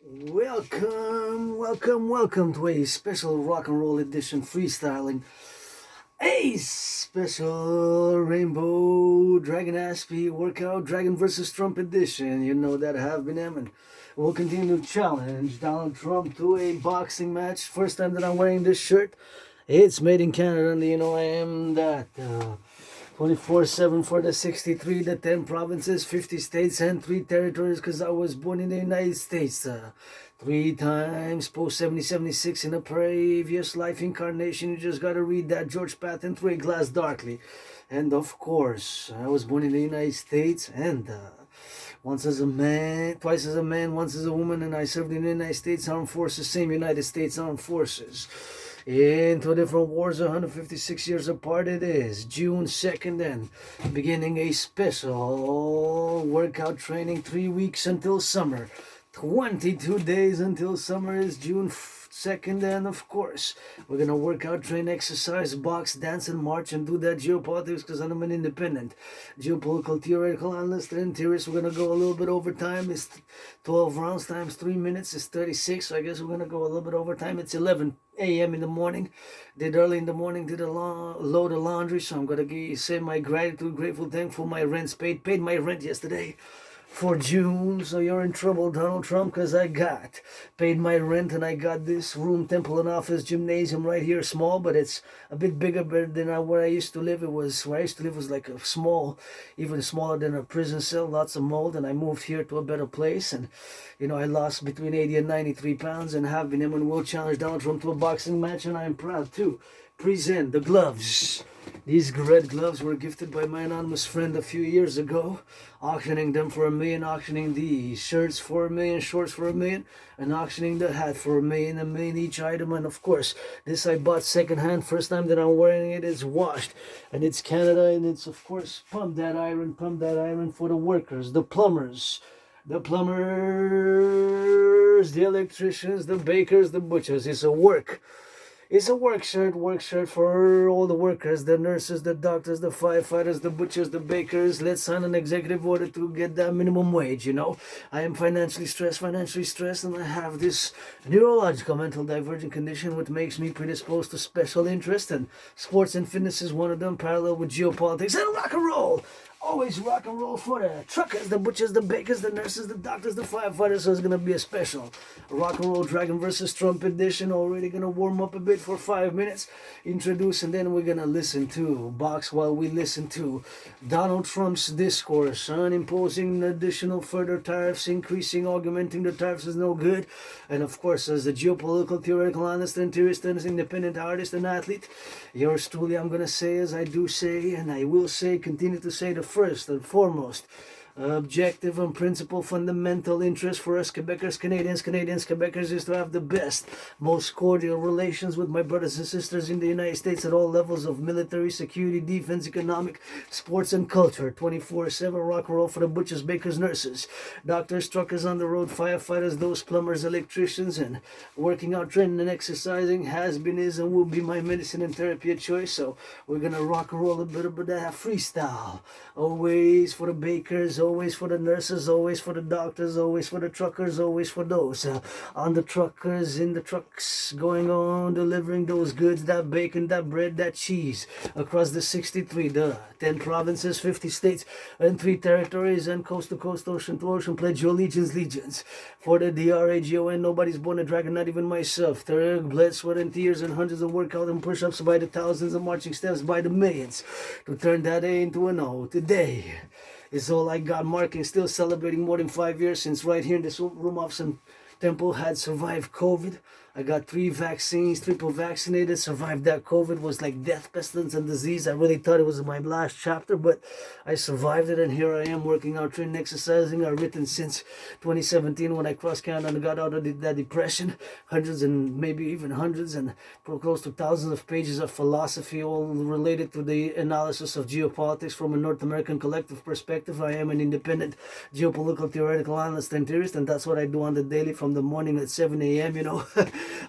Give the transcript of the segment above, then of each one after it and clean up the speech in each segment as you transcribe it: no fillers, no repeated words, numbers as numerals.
Welcome to a special rock and roll edition freestyling. A special Rainbow Dragon N.A.C.W.P workout Dragon versus Trump edition. You know that I have been and we'll continue to challenge Donald Trump to a boxing match. First time that I'm wearing this shirt. It's made in Canada, and you know I am that 24/7 for the 63, the 10 provinces, 50 states, and 3 territories because I was born in the United States. 3 times post 7076 in a previous life incarnation. You just gotta read that George Patton through a glass darkly. And of course, I was born in the United States and once as a man, twice as a man, once as a woman, and I served in the United States Armed Forces, same United States Armed Forces. In 2 different wars, 156 years apart it is. June 2nd and beginning a special workout training, 3 weeks until summer. 22 days until summer is June 2nd, and of course, we're gonna work out, train, exercise, box, dance, and march, and do that geopolitics because I'm an independent geopolitical theoretical analyst and theorist. We're gonna go a little bit over time. It's 12 rounds times 3 minutes is 36, so I guess we're gonna go a little bit over time. It's 11 a.m. in the morning. Did early in the morning, did a load of laundry, so I'm gonna say my gratitude, grateful, thankful. My rent's paid my rent yesterday for June, so you're in trouble, Donald Trump, because I got paid my rent and I got this room, temple, and office gymnasium right here, small, but it's a bit bigger than where I used to live. Where I used to live was like a small, even smaller than a prison cell, lots of mold, and I moved here to a better place, and you know I lost between 80 and 93 pounds and have been able to challenge Donald Trump to a boxing match, and I'm proud to present the gloves. These red gloves were gifted by my anonymous friend a few years ago, auctioning them for $1 million, auctioning the shirts for $1 million, shorts for $1 million, and auctioning the hat for $1 million each item. And of course, this I bought secondhand. First time that I'm wearing it, it's washed, and it's Canada, and it's of course pump that iron for the workers, the plumbers, the electricians, the bakers, the butchers. It's a work shirt for all the workers, the nurses, the doctors, the firefighters, the butchers, the bakers. Let's sign an executive order to get that minimum wage, you know. I am financially stressed, and I have this neurological mental divergent condition which makes me predisposed to special interest, and sports and fitness is one of them, parallel with geopolitics and rock and roll. Always rock and roll for the truckers, the butchers, the bakers, the nurses, the doctors, the firefighters. So it's going to be a special rock and roll Dragon versus Trump edition. Already going to warm up a bit for 5 minutes, introduce, and then we're going to listen to box while we listen to Donald Trump's discourse on imposing additional further tariffs, increasing, augmenting the tariffs is no good. And of course, as a geopolitical theoretical analyst and theorist and as independent artist and athlete, yours truly, I'm going to say, as I do say, and I will say, continue to say, the first and foremost objective and principal fundamental interest for us Quebecers, Quebecers is to have the best, most cordial relations with my brothers and sisters in the United States at all levels of military, security, defense, economic, sports, and culture. 24/7 rock and roll for the butchers, bakers, nurses, doctors, truckers on the road, firefighters, those plumbers, electricians, and working out, training, and exercising has been, is, and will be my medicine and therapy of choice. So we're gonna rock and roll a bit of that freestyle. Always for the bakers, always for the nurses, always for the doctors, always for the truckers, always for those on the truckers, in the trucks, going on, delivering those goods, that bacon, that bread, that cheese, across the 63, the 10 provinces, 50 states, and 3 territories, and coast to coast, ocean to ocean. Pledge your legions, for the DRAGON, nobody's born a dragon, not even myself. Third, blood, sweat, and tears, and hundreds of workout and push-ups by the thousands, and marching steps by the millions, to turn that A into an O. Today is all I got, marking, still celebrating more than 5 years since right here in this room of some temple had survived COVID. I got 3 vaccines, triple vaccinated, survived that. COVID was like death, pestilence, and disease. I really thought it was my last chapter, but I survived it, and here I am working out, training, exercising. I've written since 2017 when I crossed Canada and got out of that depression. Hundreds and maybe even hundreds and close to thousands of pages of philosophy, all related to the analysis of geopolitics from a North American collective perspective. I am an independent geopolitical theoretical analyst and theorist, and that's what I do on the daily from from the morning at 7 a.m., you know.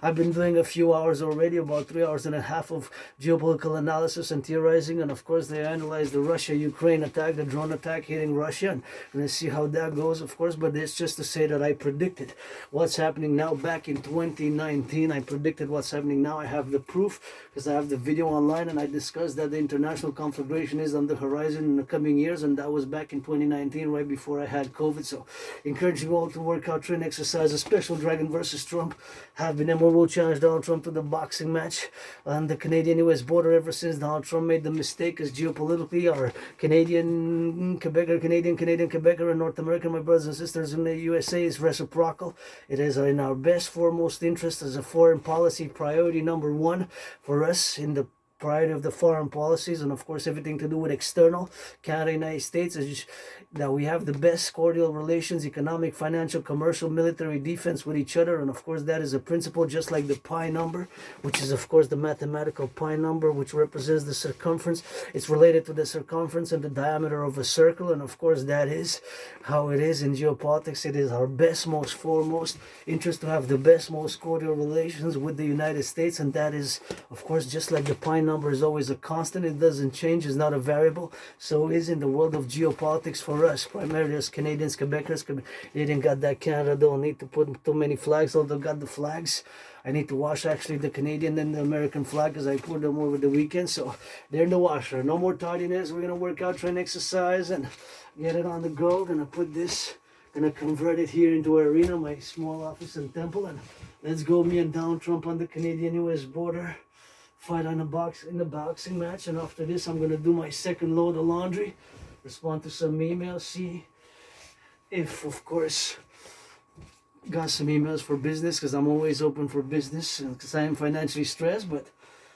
I've been doing a few hours already, about 3.5 hours of geopolitical analysis and theorizing. And of course, they analyzed the Russia-Ukraine attack, the drone attack hitting Russia. And let's see how that goes, of course. But it's just to say that I predicted what's happening now back in 2019. I predicted what's happening now. I have the proof because I have the video online, and I discussed that the international conflagration is on the horizon in the coming years. And that was back in 2019, right before I had COVID. So encourage you all to work out, train, exercise. A special Dragon versus Trump. Have been will challenge Donald Trump to the boxing match on the Canadian-US border ever since Donald Trump made the mistake, as geopolitically our Canadian Quebecer and North American, my brothers and sisters in the USA, is reciprocal. It is in our best foremost interest as a foreign policy priority number one for us in the priority of the foreign policies, and of course everything to do with external Canada, United States, is that we have the best cordial relations, economic, financial, commercial, military, defense with each other. And of course that is a principle, just like the pi number, which is of course the mathematical pi number, which represents the circumference. It's related to the circumference and the diameter of a circle, and of course that is how it is in geopolitics. It is our best, most foremost interest to have the best, most cordial relations with the United States, and that is of course just like the pi number is always a constant. It doesn't change, it's not a variable. So is in the world of geopolitics for us, primarily as Canadians, Quebecers. They didn't got that. Canada don't need to put too many flags, although got the flags. I need to wash actually the Canadian and the American flag because I put them over the weekend. So they're in the washer. No more tardiness. We're gonna work out, train, exercise, and get it on the go. Gonna put this, gonna convert it here into an arena, my small office and temple, and let's go. Me and Donald Trump on the Canadian-US border. Fight on the boxing match, and after this I'm gonna do my second load of laundry, respond to some emails, see if of course got some emails for business, because I'm always open for business because I am financially stressed. But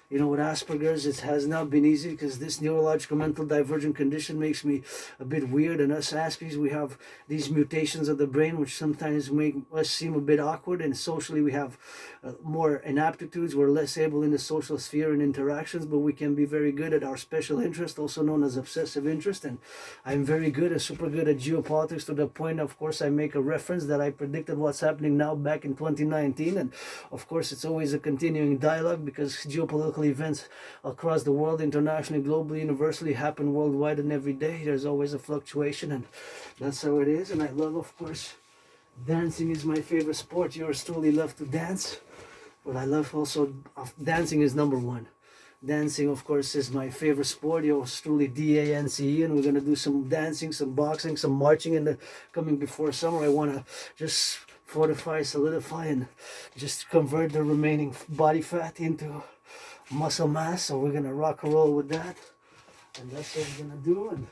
you know, with Asperger's, it has not been easy because this neurological mental divergent condition makes me a bit weird. And us Aspies, we have these mutations of the brain which sometimes make us seem a bit awkward. And socially, we have more inaptitudes. We're less able in the social sphere and interactions, but we can be very good at our special interest, also known as obsessive interest. And I'm very good and super good at geopolitics, to the point, of course, I make a reference that I predicted what's happening now back in 2019. And of course, it's always a continuing dialogue because geopolitical events across the world, internationally, globally, universally, happen worldwide, and every day there's always a fluctuation, and that's how it is. And I love, of course, dancing is my favorite sport. Yours truly love to dance, but I love also dancing is number one. Dancing, of course, is my favorite sport. Yours truly, DANCE, and we're gonna do some dancing, some boxing, some marching in the coming before summer. I want to just fortify, solidify, and just convert the remaining body fat into muscle mass. So we're gonna rock and roll with that, and that's what we're gonna do. And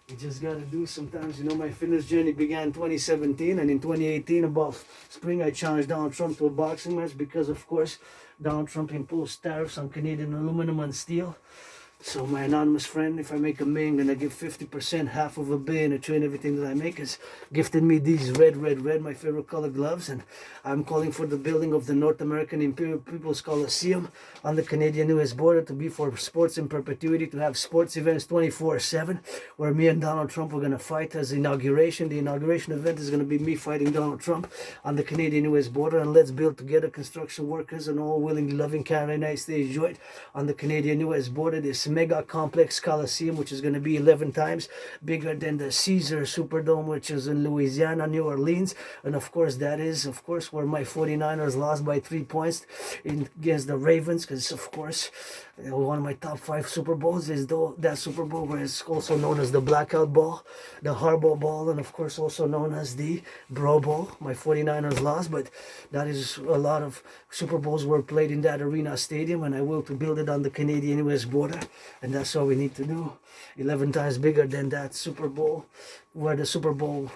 we just gotta do sometimes, you know, my fitness journey began in 2017, and in 2018 about spring I challenged Donald Trump to a boxing match because of course Donald Trump imposed tariffs on Canadian aluminum and steel. So my anonymous friend, if I make $1 million, I'm gonna give 50%, half of $1 billion, to train everything that I make, has gifted me these red, my favorite color gloves. And I'm calling for the building of the North American Imperial People's Coliseum on the Canadian-US border to be for sports in perpetuity, to have sports events 24/7, where me and Donald Trump are gonna fight as inauguration. The inauguration event is gonna be me fighting Donald Trump on the Canadian-US border, and let's build together construction workers and all willingly loving Canada, United States joint on the Canadian-US border. This mega complex Coliseum, which is going to be 11 times bigger than the Caesar Superdome, which is in Louisiana, New Orleans. And of course, that is, of course, where my 49ers lost by 3 points against the Ravens, because of course, one of my top 5 Super Bowls is that Super Bowl, where it's also known as the Blackout Ball, the Harbaugh Ball, and of course also known as the Bro Bowl. My 49ers lost, but that is a lot of Super Bowls were played in that arena stadium, and I will to build it on the Canadian-US border. And that's all we need to do. 11 times bigger than that Super Bowl, where the Super Bowl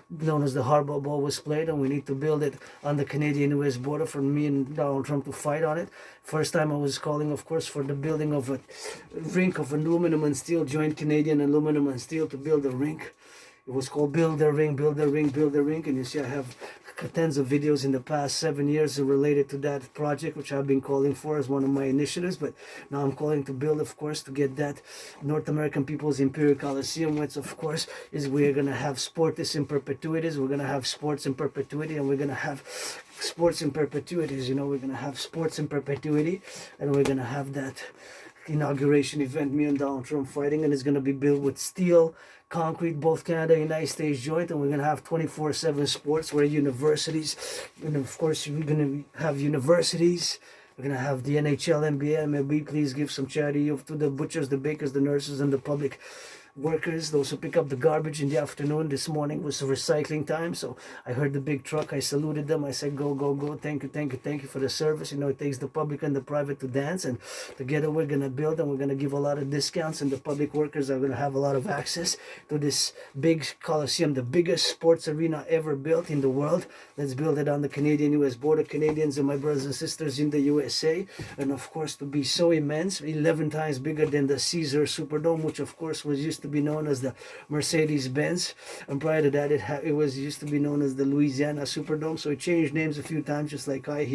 known as the Harbaugh Bowl was played, and we need to build it on the Canadian-US border for me and Donald Trump to fight on it. First time I was calling, of course, for the building of a rink of aluminum and steel, joint Canadian aluminum and steel, to build a rink. It was called Build a Ring, Build a Ring, Build a Ring. And you see I have tens of videos in the past 7 years related to that project, which I've been calling for as one of my initiatives. But now I'm calling to build, of course, to get that North American People's Imperial Coliseum, which, of course, is we're going to have sports in perpetuities. We're going to have sports in perpetuity, and we're going to have sports in perpetuities. You know, we're going to have sports in perpetuity, and we're going to have that inauguration event, me and Donald Trump fighting, and it's going to be built with steel, concrete, both Canada and United States joint, and we're going to have 24/7 sports where universities, and of course we're going to have universities. We're going to have the NHL, NBA, MLB. Please give some charity to the butchers, the bakers, the nurses, and the public workers, those who pick up the garbage in the afternoon. This morning was recycling time, so I heard the big truck. I saluted them. I said, go, go, go. Thank you, thank you, thank you for the service. You know, it takes the public and the private to dance, and together we're going to build, and we're going to give a lot of discounts, and the public workers are going to have a lot of access to this big coliseum, the biggest sports arena ever built in the world. Let's build it on the Canadian-US border. Canadians and my brothers and sisters in the USA, and of course to be so immense, 11 times bigger than the Caesar Superdome, which of course was used to be known as the Mercedes-Benz, and prior to that it was used to be known as the Louisiana Superdome. So it changed names a few times, just like I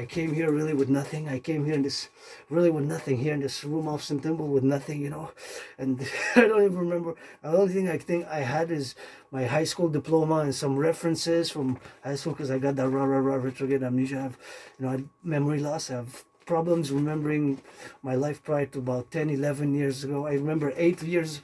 came here really with nothing. I came here in this really with nothing, here in this room off St. Temple with nothing, you know, and I don't even remember. The only thing I think I had is my high school diploma and some references from high school, because I got that retrograde amnesia. I have, you know, memory loss. I have problems remembering my life prior to about 10-11 years ago. I remember 8 years,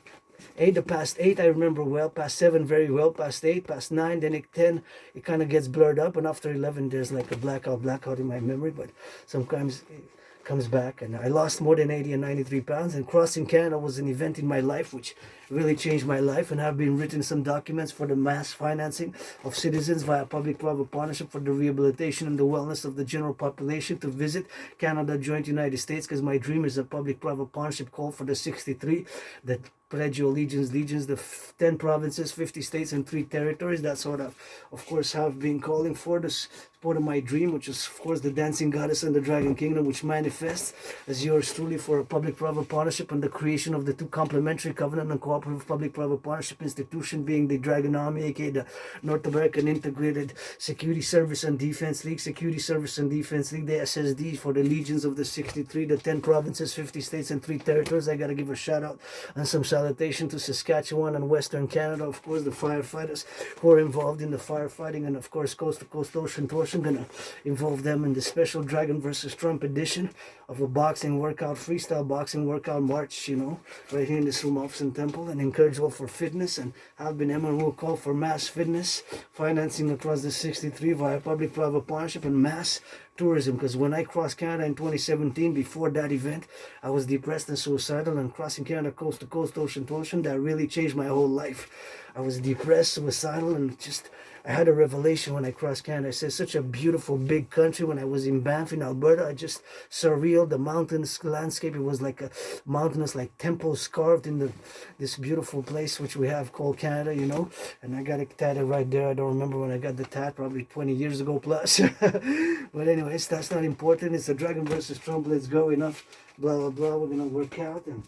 the past 8 I remember well, past 7 very well, past 8, past 9, then 10 it kind of gets blurred up, and after 11 there's like a blackout in my memory, but sometimes it comes back. And I lost more than 80 and 93 pounds, and crossing Canada was an event in my life which really changed my life, and have been written some documents for the mass financing of citizens via public-private partnership for the rehabilitation and the wellness of the general population to visit Canada joint United States, because my dream is a public-private partnership call for the 63 that pledge your legions, the 10 provinces, 50 states, and 3 territories. That's what I, of course, have been calling for. This part of my dream, which is of course the dancing goddess and the dragon kingdom, which manifests as yours truly for a public-private partnership and the creation of the 2 complementary covenant and cooperative public-private partnership institution, being the Dragon Army, aka the North American Integrated Security Service and Defense League, Security Service and Defense League, the SSD, for the legions of the 63, the 10 provinces, 50 states, and 3 territories. I gotta give a shout out and some salutation to Saskatchewan and Western Canada, of course, the firefighters who are involved in the firefighting, and of course coast to coast, ocean to ocean. Gonna involve them in the special Dragon versus Trump edition of a boxing workout, freestyle boxing workout march, you know, right here in this room off St. Temple, and encourage all for fitness, and have been Emma will call for mass fitness financing across the 63 via public-private partnership and mass tourism. Because when I crossed Canada in 2017, before that event, I was depressed and suicidal, and crossing Canada coast to coast, ocean to ocean, that really changed my whole life. I was depressed, suicidal, and just I had a revelation when I crossed Canada. I said, such a beautiful big country. When I was in Banff in Alberta, I just surreal, the mountains landscape. It was like a mountainous, like temples carved in this beautiful place which we have called Canada, you know. And I got it tatted right there. I don't remember when I got the tat, probably 20 years ago plus. But anyways, that's not important. It's the Dragon versus Trump. Let's go. Enough blah blah blah. We're gonna work out, and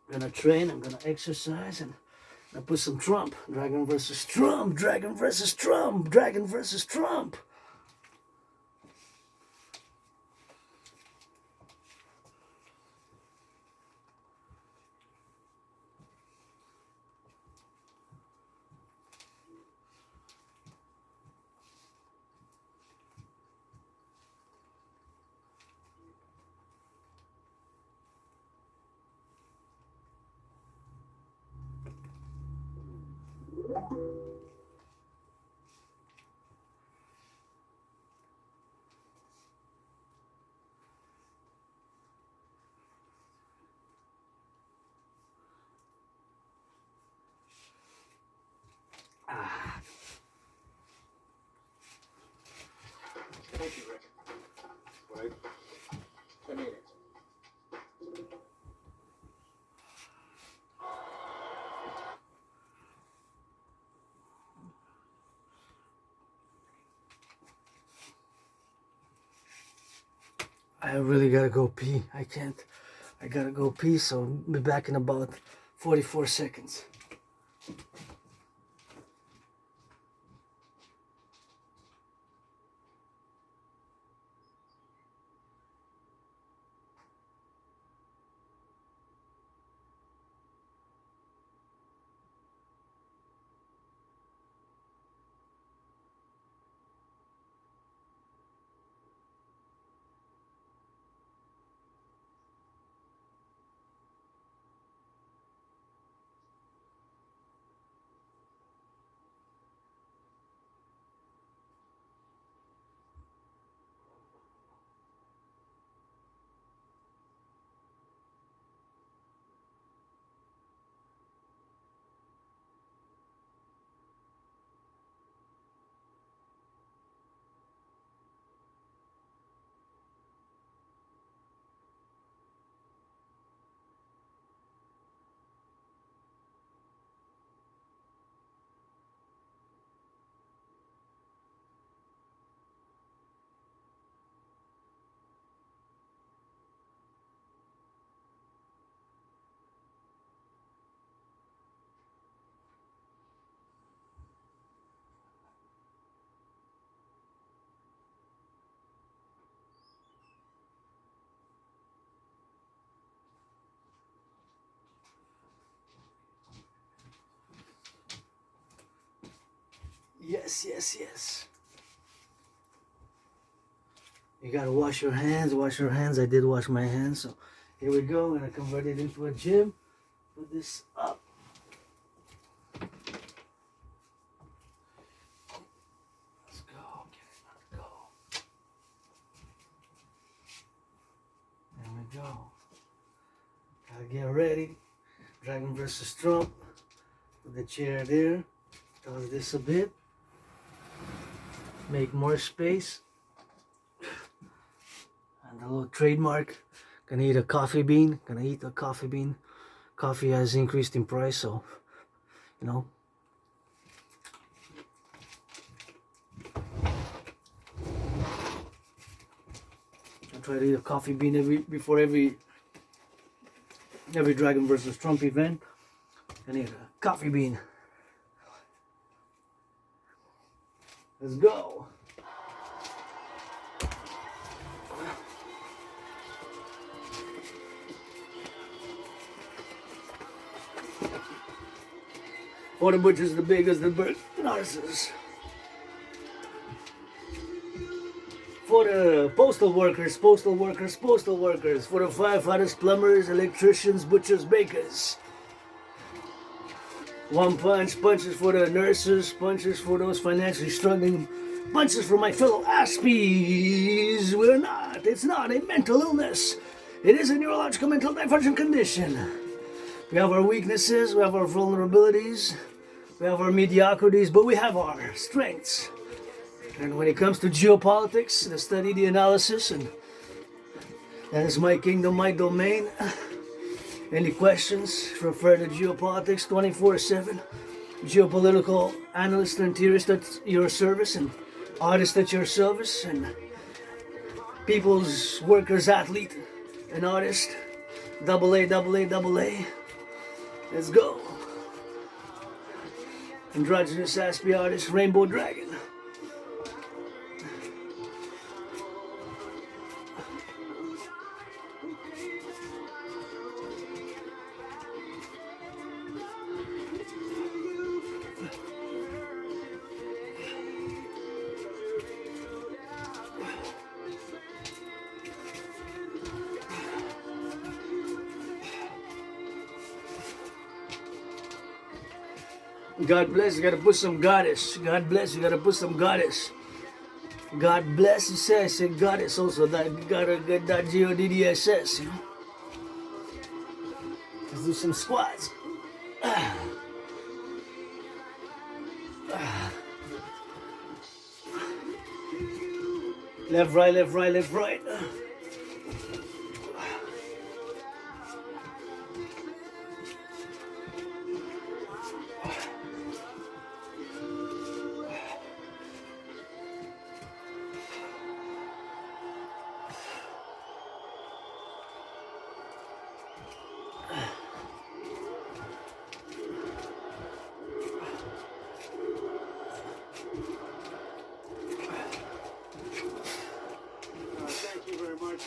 I'm gonna train. I'm gonna exercise, and I put some Trump. Dragon versus Trump. Dragon versus Trump. Dragon versus Trump. Thank you, Rick. Right. I mean it. I really gotta go pee. I can't. I gotta go pee, so I'll be back in about 44 seconds. Yes, yes, yes. You gotta wash your hands, wash your hands. I did wash my hands, so here we go. I'm gonna convert it into a gym. Put this up. Let's go, get it, let's go. There we go. Gotta get ready. Dragon versus Trump. Put the chair there. Toss this a bit. Make more space. And a little trademark. Gonna eat a coffee bean. Gonna eat a coffee bean. Coffee has increased in price, so you know. I try to eat a coffee bean before every Dragon versus Trump event. Gonna eat a coffee bean. Let's go. For the butchers, the bakers, the nurses. For the postal workers. For the firefighters, plumbers, electricians, butchers, bakers. One punch, punches for the nurses, punches for those financially struggling, punches for my fellow Aspies. It's not a mental illness. It is a neurological mental divergent condition. We have our weaknesses, we have our vulnerabilities, we have our mediocrities, but we have our strengths. And when it comes to geopolitics, the study, the analysis, and that is my kingdom, my domain. Any questions, refer to geopolitics 24/7. Geopolitical analyst and theorist at your service, and artist at your service, and people's workers, athlete, and artist. Double A. Let's go. Androgynous Aspie artist, Rainbow Dragon. God bless, you gotta put some goddess. God bless, you gotta put some goddess. God bless, you say, I said goddess also. That you gotta get that GODDSS, you know. Let's do some squats. Left, right, left, right, left, right.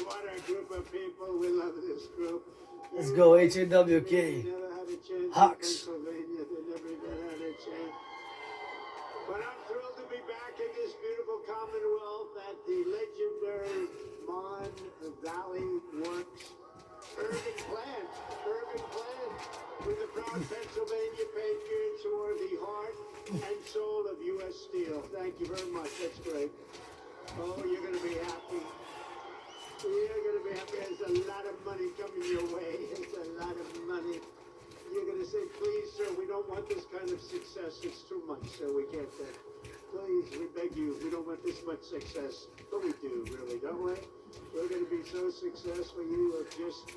What a group of people. We love this group. Let's go, N.A.C.W.P. Never had a chance Hawks. in Pennsylvania. They never even had a chance. But I'm thrilled to be back in this beautiful Commonwealth at the legendary Mon Valley Works Urban Plant. With the proud Pennsylvania patriots who are the heart and soul of U.S. Steel. Thank you very much. That's great. Oh, you're going to be happy. You're going to be happy. There's a lot of money coming your way. It's a lot of money. You're going to say, please, sir, we don't want this kind of success. It's too much, sir. We can't say. Please, we beg you. We don't want this much success. But we do, really, don't we? We're going to be so successful. You have just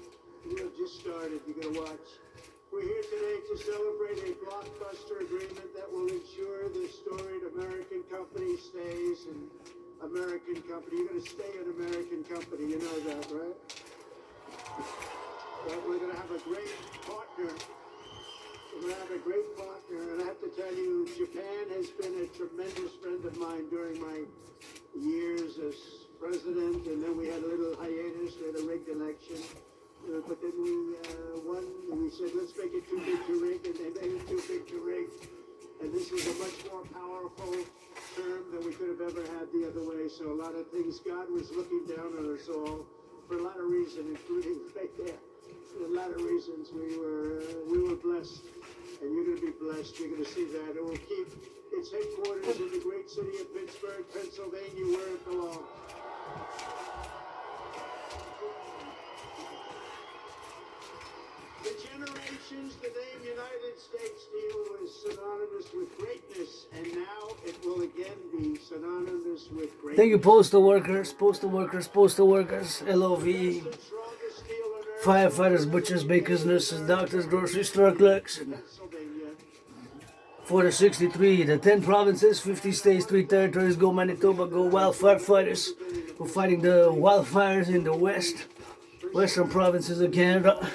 started. You're going to watch. We're here today to celebrate a blockbuster agreement that will ensure the storied American company stays and American company. You're going to stay an American company. You know that, right? But we're going to have a great partner. We're going to have a great partner. And I have to tell you, Japan has been a tremendous friend of mine during my years as president. And then we had a little hiatus. We had a rigged election. But then we won. And we said, let's make it too big to rig. And they made it too big to rig. And this is a much more powerful the other way. So a lot of things, God was looking down on us all for a lot of reasons, including right there. For a lot of reasons we were blessed, and you're going to be blessed. You're going to see that. It will keep its headquarters in the great city of Pittsburgh, Pennsylvania, where it belongs. For generations, the name United States Steel was synonymous with greatness, and now it will again be synonymous with greatness. Thank you, postal workers, postal workers, postal workers, LOVE, firefighters, butchers, bakers, nurses, doctors, grocery store clerks. For the 63, the 10 provinces, 50 states, 3 territories, go Manitoba, go wildfire fighters. We're fighting the wildfires in the western provinces of Canada.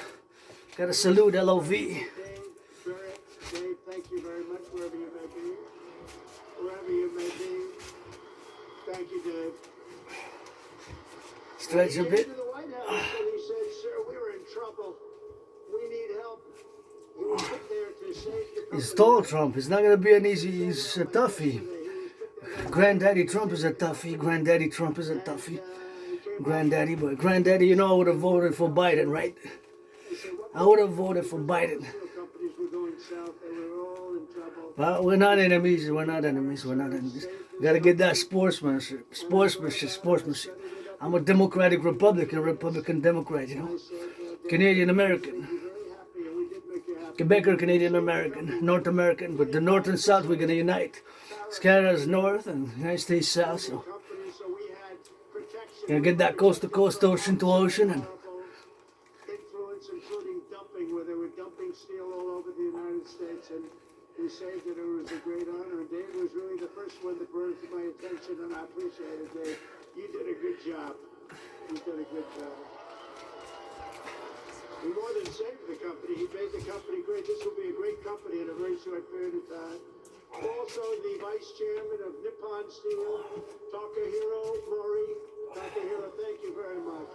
Gotta salute LOV. Dave, thank you very much, wherever you may be. Wherever you may be. Thank you, Dave. Stretch a He bit. came to the White House and he said, "Sir, we were in trouble. We need help." He was put there to save the company. He's tall, Trump. It's not gonna be an easy, he's a toughie. Granddaddy Trump is a toughie. Granddaddy Trump is a toughie. Granddaddy, but Granddaddy, you know I would have voted for Biden, right? I would have voted for Biden. Companies were going south. They were all in trouble. But we're not enemies. We're not enemies. We're not enemies. Gotta get that sportsmanship. Sportsmanship. I'm a Democratic Republican, Republican Democrat, you know. Canadian American. Quebecer, Canadian American, North American. But the North and South, we're gonna unite. It's Canada's North and the United States South, so. Gonna get that coast to coast, ocean to ocean, and Influence, including dumping, where they were dumping steel all over the United States, and we saved it. It was a great honor. And Dave was really the first one that brought it to my attention, and I appreciate it, Dave. You did a good job. You did a good job. He more than saved the company. He made the company great. This will be a great company in a very short period of time. Also, the vice chairman of Nippon Steel, Takahiro Mori. Takahiro, thank you very much.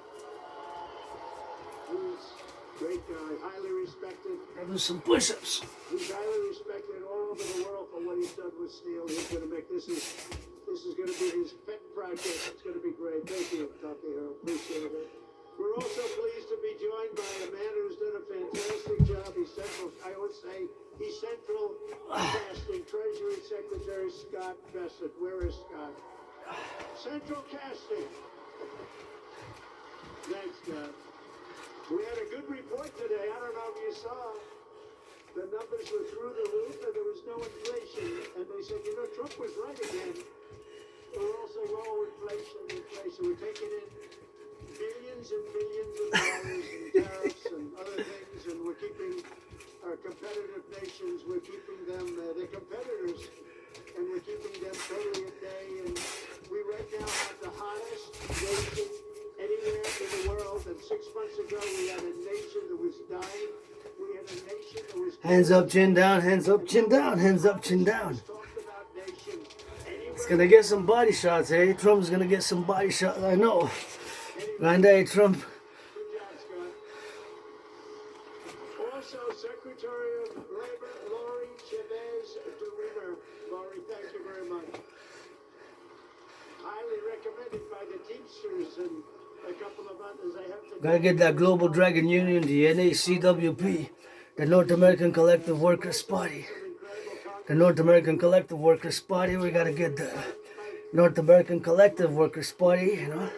He's a great guy, highly respected. do some push-ups. He's highly respected all over the world for what he's done with steel. He's going to make this is going to be his pet project. It's going to be great. Thank you, Takahiro. Appreciate it. We're also pleased to be joined by a man who's done a fantastic job. He's central. I would say he's central casting. Treasury Secretary Scott Bessett. Where is Scott? Central casting. Thanks, Scott. We had a good report today. I don't know if you saw. The numbers were through the roof and there was no inflation. And they said, you know, Trump was right again. But we're also low inflation. We're taking in billions and billions of dollars in tariffs and other things. And we're keeping our competitive nations, we're keeping them, they're competitors. And we're keeping them totally at bay. And we right now have the hottest nation anywhere in the world. And 6 months ago, we had a nation that was dying. We had a nation that was... Hands up, chin down, hands up, chin down, hands up, chin down. Talked about nations It's gonna get some body shots, eh? Trump's gonna get some body shots, I know. Granddaddy Trump. Good job, Scott. Also, Secretary of Labor, Lori Chavez DeRimmer. Lori, thank you very much. Highly recommended by the Teamsters and a couple of others. I have to... Gotta get that Global Dragon Union, the N.A.C.W.P, the North American Collective Workers Party. The North American Collective Workers Party, we gotta get the North American Collective Workers Party, you know.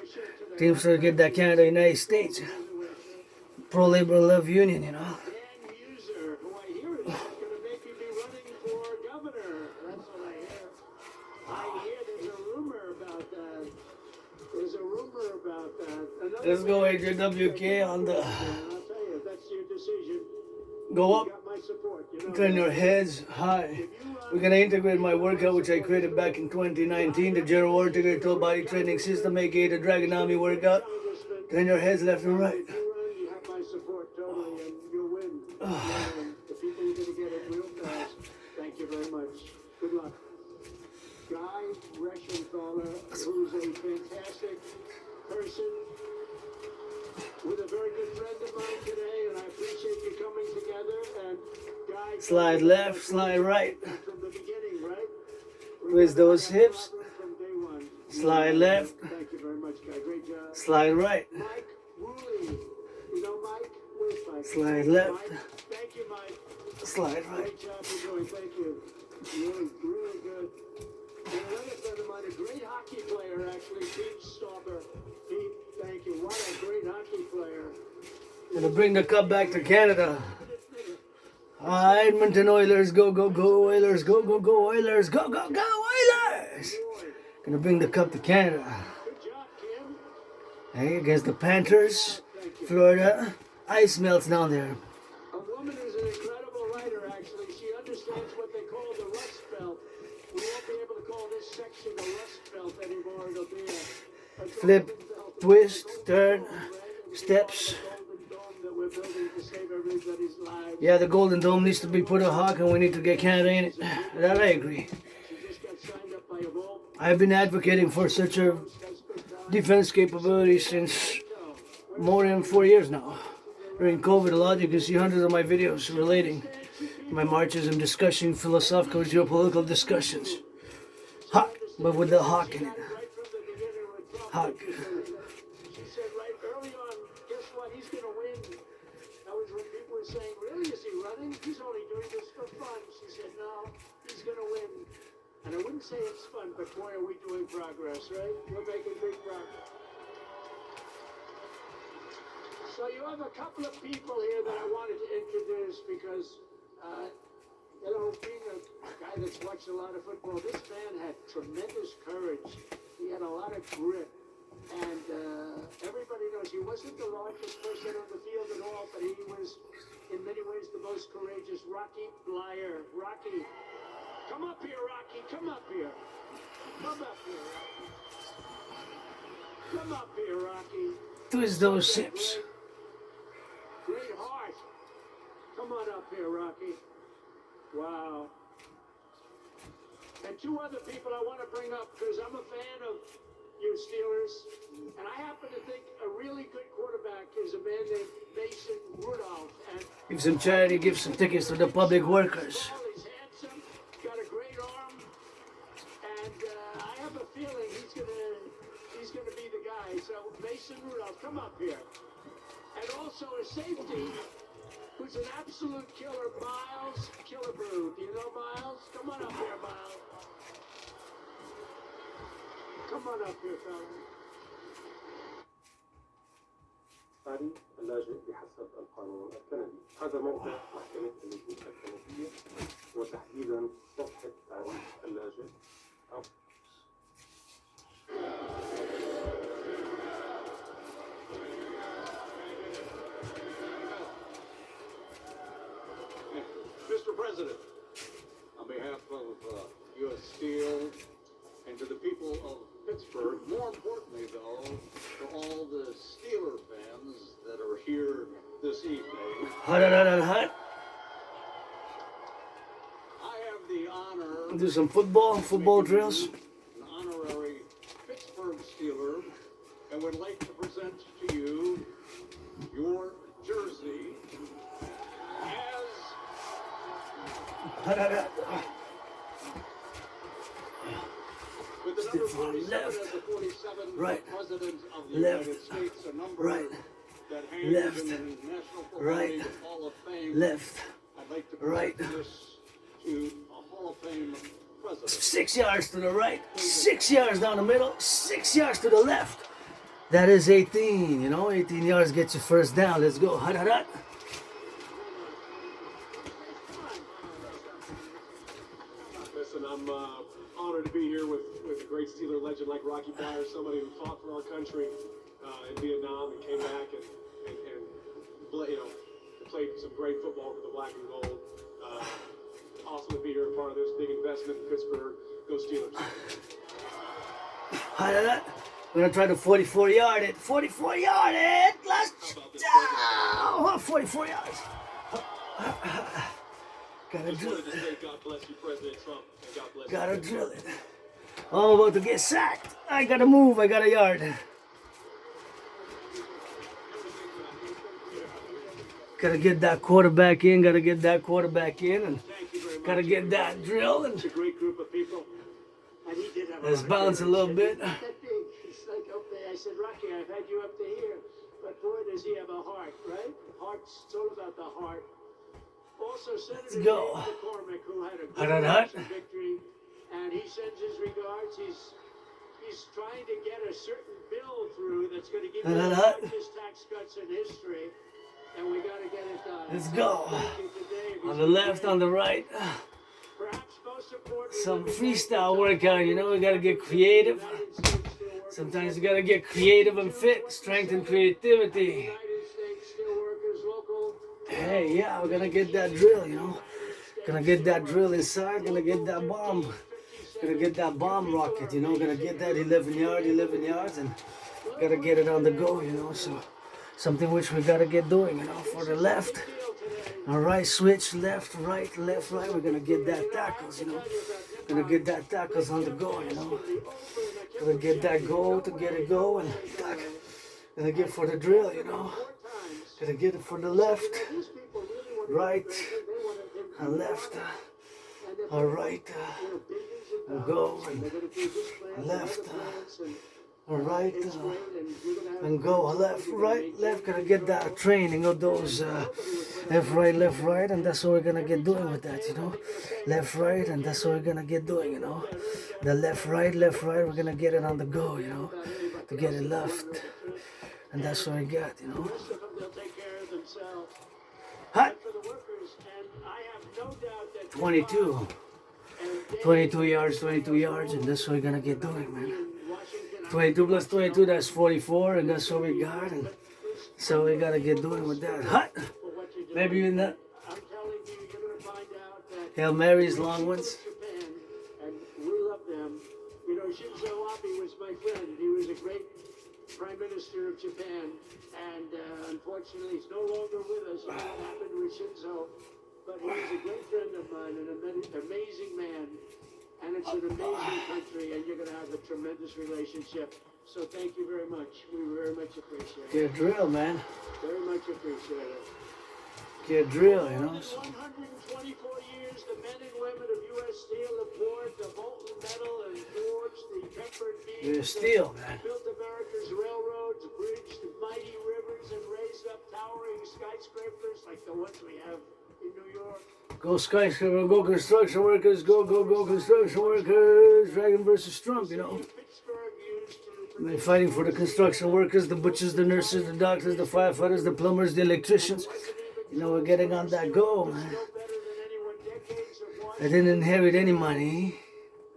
Teamsters get that Canada, United States. Pro-labor love union, you know. Dan User, who I hear is going to make you be running for governor. That's what I hear. I hear there's a rumor about that. There's a rumor about that. Another Let's go, N.A.C.W.P on the... I'll tell you, that's your decision. Go You up, got my support. You know turn that. your heads high. We're gonna integrate my workout, which I created back in 2019, the General Integrated Total Body Training System, aka the Dragon Army workout. Turn your heads left and right. If you run, you have my support totally, and you'll win. And the people are going to get it real fast. Thank you very much. Good luck. Guy Reschenthaler, who's a fantastic person, with a very good friend of mine today, and I appreciate you coming together. And Guy, Slide left, slide right. from the beginning, right? Twist those hips. From day one. Slide left. Thank you very much, guy. Great job. Slide right. Mike Woolley. You know Mike? Where's Mike? Slide left. Mike. Thank you, Mike. Slide right. Great job you're doing. Thank you. Really, really good. And another friend of mine, a great hockey player, actually, Pete Stauber. Pete, thank you. What a great hockey player. Gonna bring the cup back to Canada. Edmonton Oilers, go, go, go, Oilers, go, go, go, Oilers, go, go, go, Oilers! Gonna bring the cup to Canada. Good job, Kim. Hey, against the Panthers, Florida. Ice melts down there. A woman who's an incredible writer, actually. She understands what they call the Rust Belt. We won't be able to call this section the Rust Belt anymore. It'll be a Flip, golden belt. twist, turn, steps. Golden dome that we're building to save everybody's lives. Yeah, the Golden Dome needs to be put a hawk and we need to get Canada in it. That I agree. She just got signed up by a Volt. I've been advocating for such a defense capability since more than 4 years now. During COVID, a lot you can see hundreds of my videos relating my marches and discussing philosophical geopolitical discussions. Hawk, but with the hawk in it. Right from the beginning with Trump. Hawk. She said right early on, guess what? He's going to win. That was when people were saying, really, is he running? He's only doing this for fun. She said, no, he's going to win. And I wouldn't say it's fun, but boy, are we doing progress, right? We're making big progress. So you have a couple of people here that I wanted to introduce because, you know, being a guy that's watched a lot of football, this man had tremendous courage. He had a lot of grit. And everybody knows he wasn't the largest person on the field at all, but he was, in many ways, the most courageous. Rocky Blyer. Rocky, come up here, Rocky. Come up here. Come up here, Rocky. Come up here, Rocky. Twist those hips. Great heart. Come on up here, Rocky. Wow. And two other people I want to bring up because I'm a fan of you Steelers. And I happen to think a really good quarterback is a man named Mason Rudolph. And Give some charity, give some tickets to the public workers. he's handsome, got a great arm, and I have a feeling he's gonna be the guy. So Mason Rudolph, come up here. And also a safety who's an absolute killer, Miles Killebrew. Do you know Miles? Come on up here, Miles. Come on up here, fella. تعريف اللاجئ بحسب القانون الكندي. هذا موقع محكمة اللجوء الكندية وتحديدا صفحة تعريف اللاجئ. Mr. President, on behalf of U.S. Steel and to the people of Pittsburgh, more importantly, though, to all the Steeler fans that are here this evening, Hot, hot, hot, hot, hot. I have the honor Do some football drills. an honorary Pittsburgh Steeler and would like to present to you your jersey as Hot, hot, hot. with the number Stiff arm 47 left, as the 47th right, President of the left, United States, a number right, that hangs left, in the National Football right, League Hall of Fame. left, I'd like to right. present this to a Hall of Fame president. 6 yards to the right, 6 yards down the middle, 6 yards to the left. That is 18, you know, 18 yards gets you first down. Let's go. Hot, hot, hot. Listen, I'm honored to be here with a great Steeler legend like Rocky Blyer, somebody who fought for our country in Vietnam and came back and played some great football for the black and gold. Awesome to be here, part of this big investment in Pittsburgh. Go Steelers. Hot, hot, hot. We're gonna try to 44 yard it. 44 yard it. Let's go. 44 yards. Gotta drill it. God bless you, President Trump, and God bless Gotta drill it. Oh, I'm about to get sacked. I gotta move. I got a yard. Gotta get that quarterback in. Gotta get that quarterback in, and Thank you very much. gotta get that drill. And It's a great group of people. And he did have Let's a bounce a little bit. That big. It's like, okay, I said, Rocky, I've had you up to here. But boy, does he have a heart, right? Heart's it's all about the heart. Also, Senator go. James McCormick, who had a Hut, good hut, hut. victory, and he sends his regards. He's trying to get a certain bill through that's going to give you the largest tax cuts in history, and we got to get it done. Let's go. Thank you today. On the left, on the right. Perhaps most importantly, Some freestyle workout, you know, we gotta get creative. United States Steelworkers, Sometimes you gotta get creative and fit, strength and creativity. United States Steelworkers Local. Hey, yeah, we're gonna get that drill, you know. Gonna get that drill inside, gonna get that bomb. Gonna get that bomb rocket, you know. Gonna get that 11 yards, and gotta get it on the go, you know. So, something which we gotta get doing, you know. For the left, all right, switch, left, right. We're gonna get that tackles, you know. Gonna get that tackles on the go, you know. Gonna get that goal to get it going. Gonna get for the drill, you know. Gonna get it for the left, right, and left, all right, and go, and left, all right, and go, left, right, left. Gonna get that training of those left, right, and that's what we're gonna get doing with that, you know. Left, right, and that's what we're gonna get doing, you know. The left, right, we're gonna get it on the go, you know, to get it left, and that's what we got, you know. They'll take care of themselves. Hot. For the workers, and I have no doubt that 22 yards, and that's what we're gonna get doing, man. 22 plus 22, that's 44, and that's what we got, and so we gotta get doing with that. Hot. Maybe even that I'm telling you, you're going to find out that Hail Marys, long ones. Japan, and we love them. You know, Shinzo Abe was my friend. He was a great prime minister of Japan, and unfortunately, he's no longer with us. You know what happened with Shinzo, but he was a great friend of mine, and an amazing man. And it's an amazing country, and you're going to have a tremendous relationship. So thank you very much. We very much appreciate it. Get drill, man. Very much appreciate it. Get drill, you know. For 124 years, the men and women of U.S. Steel have poured the molten metal and forged the tempered beams. You're steel, man. Built America's railroads, bridged mighty rivers, and raised up towering skyscrapers like the ones we have in New York. Go skyscraper, go construction workers, go construction workers. Dragon versus Trump, you know. Pittsburgh used to They're fighting for the construction workers, the butchers, the nurses, the doctors, the firefighters, the plumbers, the electricians. You know, we're getting on that go, man. better than anyone decades of watching I didn't inherit any money.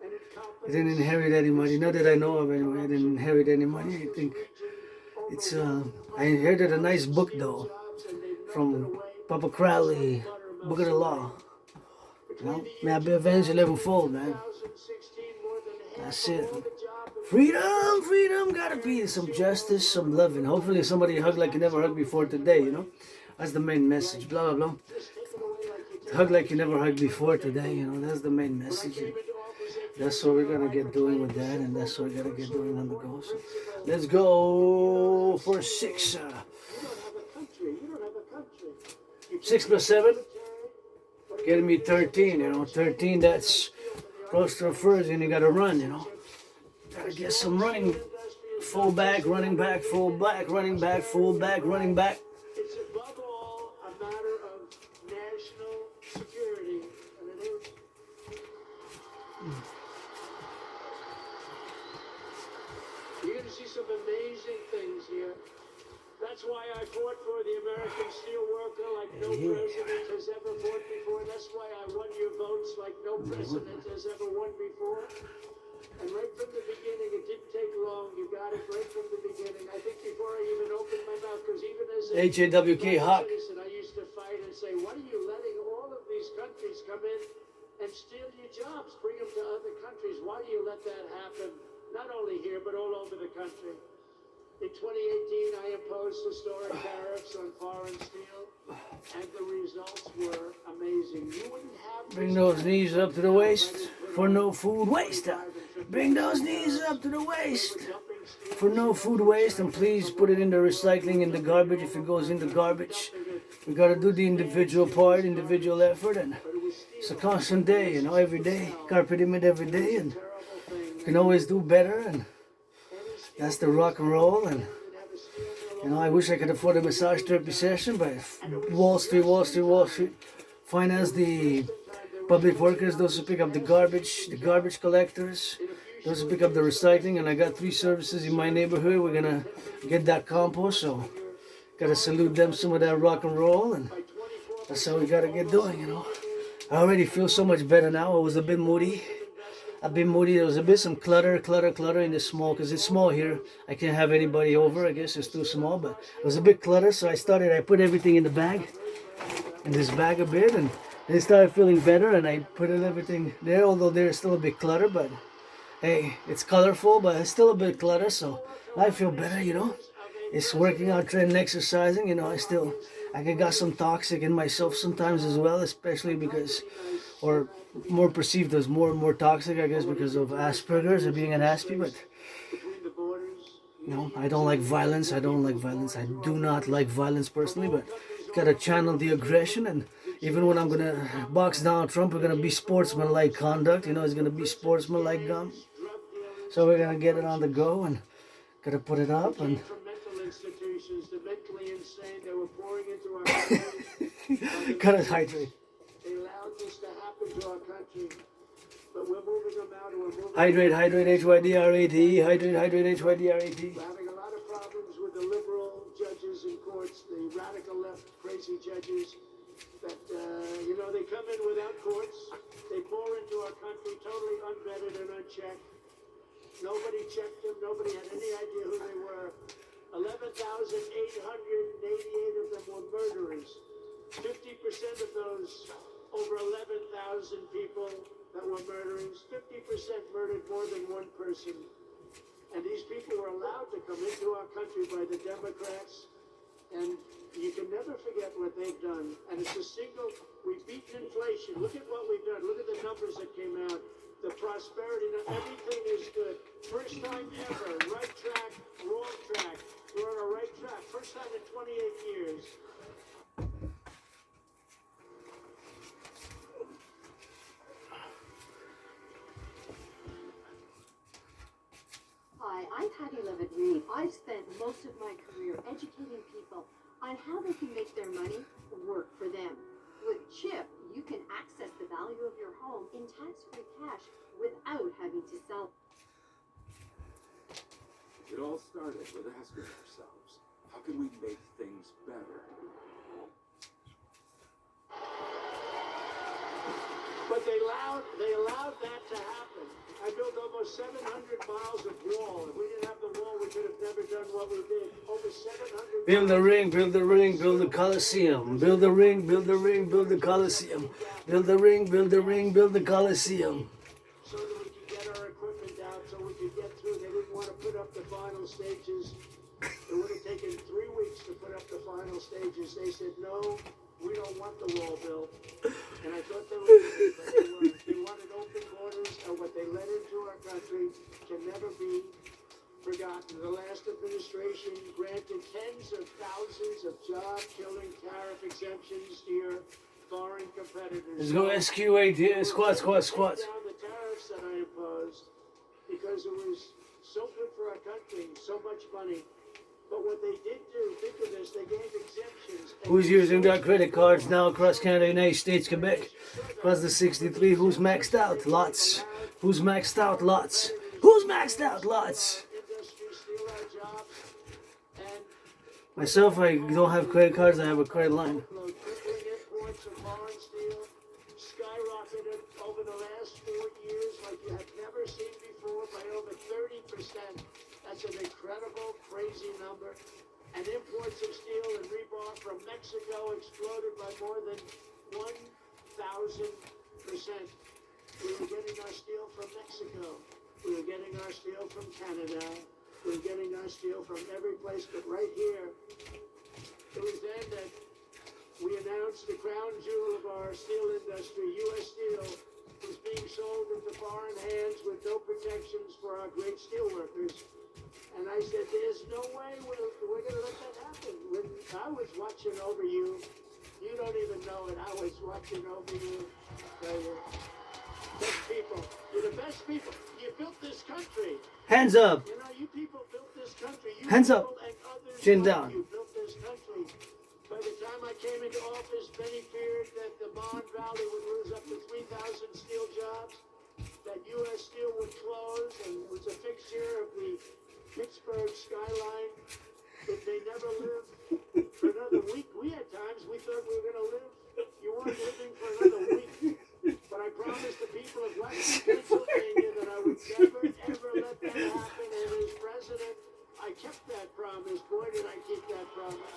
and it I didn't inherit any money. Not that I know of anyway. I didn't inherit any money. I think it's, I inherited a nice book though. From Papa Crowley, Book of the Law. You know, may I be avenged 11-fold, man. 2016 more than half That's it. of all the job Freedom, gotta be some justice, some loving. Hopefully somebody hug like you never hugged before today, you know. That's the main message, blah, blah, blah. Hug like you never hugged before today, you know, that's the main message. That's what we're gonna get doing with that, and that's what we're gonna get doing on the go. So let's go for 6. You don't have a country. You don't have a country. 6 plus 7, getting me 13, you know. 13, that's close to a first, and you gotta run, you know. Gotta get some running. Full back, running back, full back, running back, full back, running back. It's above all a matter of national security. And it is. You're going to see some amazing things here. That's why I fought for the American steelworker like no president has ever fought before. That's why I won your votes like no president has ever won before. And right from the beginning, it didn't take long. You got it right from the beginning. I think before I even opened my mouth, because even as a H-A-W-K, Hawk. citizen, I used to fight and say, what are you letting all of these countries come in and steal your jobs, bring them to other countries? Why do you let that happen? Not only here, but all over the country. In 2018, I imposed historic tariffs on foreign steel, and the results were amazing. You wouldn't have Bring those knees up to the waist for no food waste. Bring those knees up to the waist for no food waste, and please put it in the recycling, in the garbage if it goes in the garbage. We gotta do the individual part, individual effort, and it's a constant day, you know, every day. Carpe diem it every day, and can always do better, and that's the rock and roll. And I wish I could afford a massage therapy session, but Wall Street finance the public workers, those who pick up the garbage collectors, those who pick up the recycling. And I got 3 services in my neighborhood. We're gonna get that compost, so gotta salute them, some of that rock and roll, and that's how we gotta get doing. I already feel so much better now. I was a bit moody. There was a bit some clutter in the small, because it's small here. I can't have anybody over. I guess it's too small, but it was a bit clutter. So I put everything in the bag, in this bag a bit, and then started feeling better. And I put everything there, although there's still a bit clutter. But hey, it's colorful, but it's still a bit clutter. So I feel better. It's working out, training, exercising. I got some toxic in myself sometimes as well, especially because, or more perceived as more and more toxic, I guess, because of Asperger's or being an Aspie. But I don't like violence. I do not like violence personally, but gotta channel the aggression. And even when I'm gonna box Donald Trump, we're gonna be sportsman-like conduct. It's gonna be sportsman-like gun. So we're gonna get it on the go and gotta put it up and. The mentally insane, they were pouring into our country. Gotta hydrate. They allowed this to happen to our country, but we're moving them out and we're moving Hydrate, HYDRATE, hydrate, HYDRATE. We're having a lot of problems with the liberal judges in courts, the radical left crazy judges that, they come in without courts. They pour into our country totally unvetted and unchecked. Nobody checked them. Nobody had any idea who they were. 11,888 of them were murderers. 50% of those, over 11,000 people that were murderers, 50% murdered more than one person. And these people were allowed to come into our country by the Democrats. And you can never forget what they've done. And it's we've beaten inflation. Look at what we've done. Look at the numbers that came out. The prosperity, everything is good. First time ever, right track, wrong track. We're on a right track. First time in 28 years. Hi, I'm Patty Levitt-Reed. I've spent most of my career educating people on how they can make their money work for them. With CHIP, you can access the value of your home in tax-free cash without having to sell. It all started with asking ourselves, how can we make things better? But they allowed that to happen. I built almost 700 miles of wall. If we didn't have the wall, we could have never done what we did. Over 700 Build the ring, build the ring, build the Coliseum. Build the ring, build the ring, build the Coliseum. Build the ring, build the ring, build the Coliseum. So that we could get our equipment out, so we could get through. They didn't want to put up the final stages. It would have taken 3 weeks to put up the final stages. They said, no, we don't want the wall built. And I thought they were, but they weren't. They wanted open borders, and what they let into our country can never be forgotten. The last administration granted tens of thousands of job-killing tariff exemptions to your foreign competitors. Let's go SQ8, squat. Down the tariffs that I imposed because it was so good for our country, so much money. But what they did do, think of this, they gave exemptions. Who's using their credit cards now across Canada, United States, Quebec? Across the 63, who's maxed out? Lots. Who's maxed out? Lots. Who's maxed out? Lots. Myself, I don't have credit cards, I have a credit line. Skyrocketed over the last 4 years like you have never seen before by over 30%. That's an incredible, crazy number. And imports of steel and rebar from Mexico exploded by more than 1,000%. We were getting our steel from Mexico. We were getting our steel from Canada. We were getting our steel from every place, but right here, it was then that we announced the crown jewel of our steel industry, U.S. Steel, was being sold into foreign hands with no protections for our great steel workers. And I said, there's no way we're going to let that happen. When I was watching over you, you don't even know it, I was watching over you. Such people, you're the best people. You built this country. Hands up. You know, you people built this country. You Hands up. people and others Chin like down. you built this country. By the time I came into office, many feared that the Mon Valley would lose up to 3,000 steel jobs, that U.S. Steel would close and was a fixture of the Pittsburgh skyline. If they never lived for another week, we had times we thought we were going to live. You weren't living for another week. But I promised the people of Western Pennsylvania that I would never, ever let that happen. And as president, I kept that promise. Boy, did I keep that promise.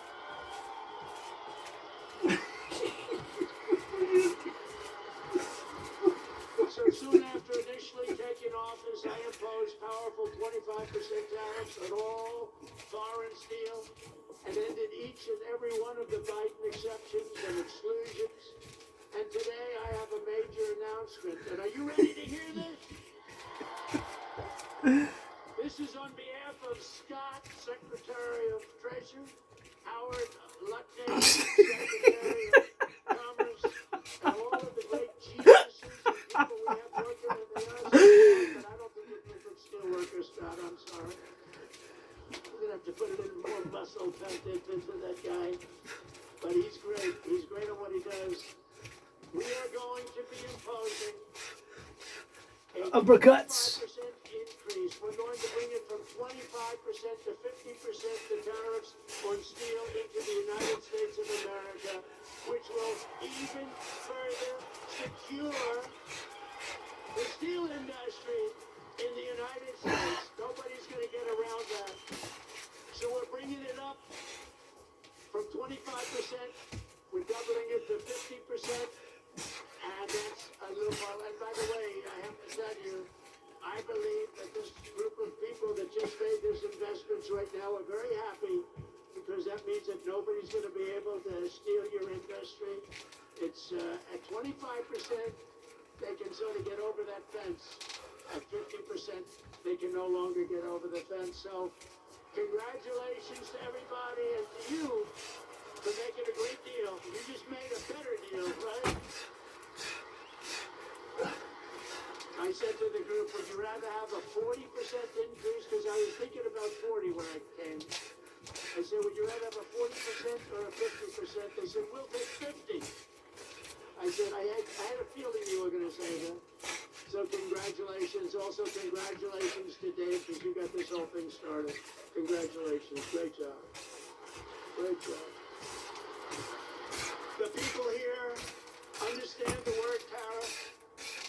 So soon after initially taking office, I imposed powerful 25% tariffs on all foreign steel and ended each and every one of the Biden exceptions and exclusions. And today I have a major announcement. And are you ready to hear this? This is on behalf of Scott, Secretary of Treasury, Howard Lutnick, Secretary of Commerce, and all of the great geniuses and people we have working in the United States. But I don't think you can steel workers, Scott. I'm sorry. We're going to have to put a little more muscle content into that guy. But he's great. He's great at what he does. We are going to be imposing a Uppercuts. 25% increase. We're going to bring it from 25% to 50% the tariffs on steel into the United States of America, which will even further secure the steel industry in the United States. Nobody's going to get around that. So we're bringing it up from 25%. We're doubling it to 50%. And that's a little more. And by the way, I have to tell you, I believe that this group of people that just made these investments right now are very happy because that means that nobody's going to be able to steal your industry. It's at 25%, they can sort of get over that fence. At 50%, they can no longer get over the fence. So congratulations to everybody and to you for making a great deal. You just made a better deal, right? I said to the group, would you rather have a 40% increase? Because I was thinking about 40 when I came. I said, would you rather have a 40% or a 50%? They said, we'll take 50. I said, I had a feeling you were going to say that. So congratulations. Also congratulations to Dave because you got this whole thing started. Congratulations. Great job. Great job. The people here understand the word tariff.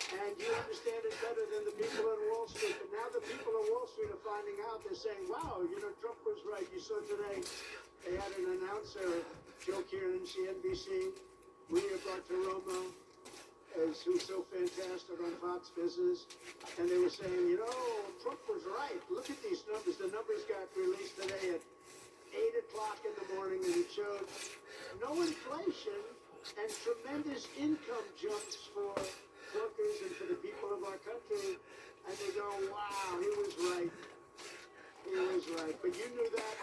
And you understand it better than the people on Wall Street. But now the people on Wall Street are finding out. They're saying, wow, you know, Trump was right. You saw today they had an announcer, Joe Kieran, CNBC, Maria Bartiromo, who's so fantastic on Fox Business. And they were saying, you know, Trump was right. Look at these numbers. The numbers got released today at 8 o'clock in the morning, and it showed no inflation and tremendous income jumps for workers and for the people of our country, and they go, wow, he was right. He was right. But you knew that.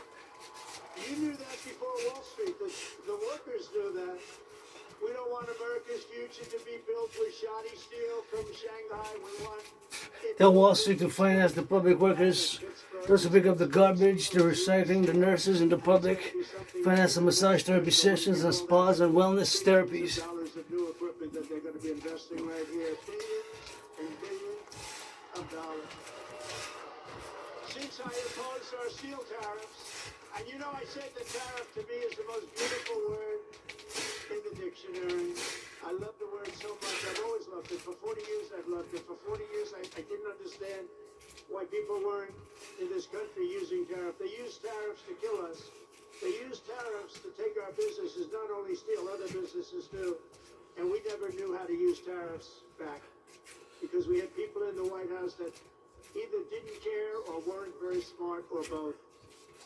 You knew that before Wall Street. The workers knew that. We don't want America's future to be built with shoddy steel from Shanghai. We want Tell Wall Street to finance the public workers, those who pick up the garbage, the recycling, the nurses, and the public. Finance the massage therapy sessions and spas and wellness therapies. dollars of new equipment that they're going to be investing right here. Billions and billions of dollars. Since I opposed our steel tariffs, and you know I said the tariff to me is the most beautiful word in the dictionary. I love the word so much. I've always loved it. For 40 years I've loved it. For 40 years I didn't understand why people weren't in this country using tariffs. They use tariffs to kill us. They use tariffs to take our businesses, not only steal, other businesses too. And we never knew how to use tariffs back because we had people in the White House that either didn't care or weren't very smart or both.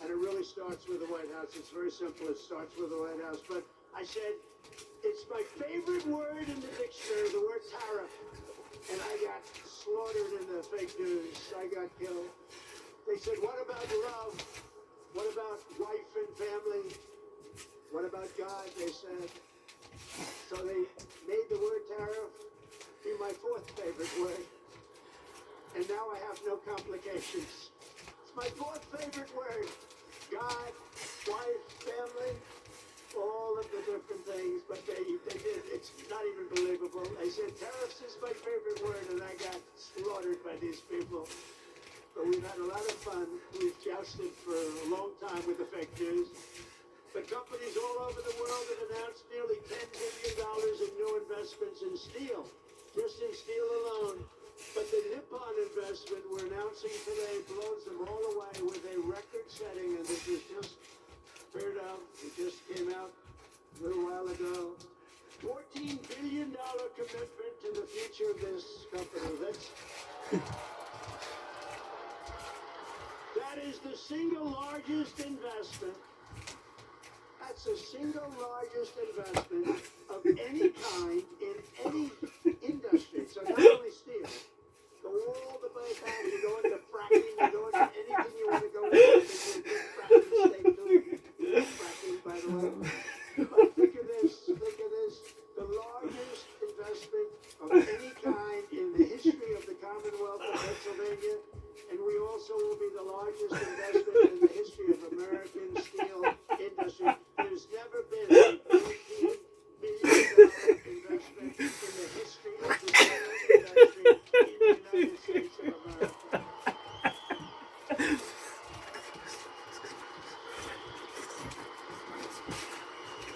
And it really starts with the White House. It's very simple. It starts with the White House. But I said, it's my favorite word in the dictionary, the word tariff. And I got slaughtered in the fake news. I got killed. They said, what about love? What about wife and family? What about God? They said. So they made the word tariff be my fourth favorite word. and now I have no complications. It's my fourth favorite word. God, wife, family, all of the different things, but they did. It's not even believable. They said tariffs is my favorite word, and I got slaughtered by these people. But we've had a lot of fun. We've jousted for a long time with the fake news. But companies all over the world have announced nearly $10 billion in new investments in steel, just in steel alone. But the Nippon investment we're announcing today blows them all away with a record-setting, and this was just cleared out. It just came out a little while ago. $14 billion commitment to the future of this company. That is the single largest investment. That's the single largest investment of any kind in any industry. So not only steel. Go all the way back. You go into fracking. You go into anything you want to go into. Fracking state too. Fracking, by the way. But think of this. The largest investment of any kind in the history of the Commonwealth of Pennsylvania. And we also will be the largest investment in the history of American steel industry. There's never been a $14 billion investment in the history of the steel industry in the United States of America.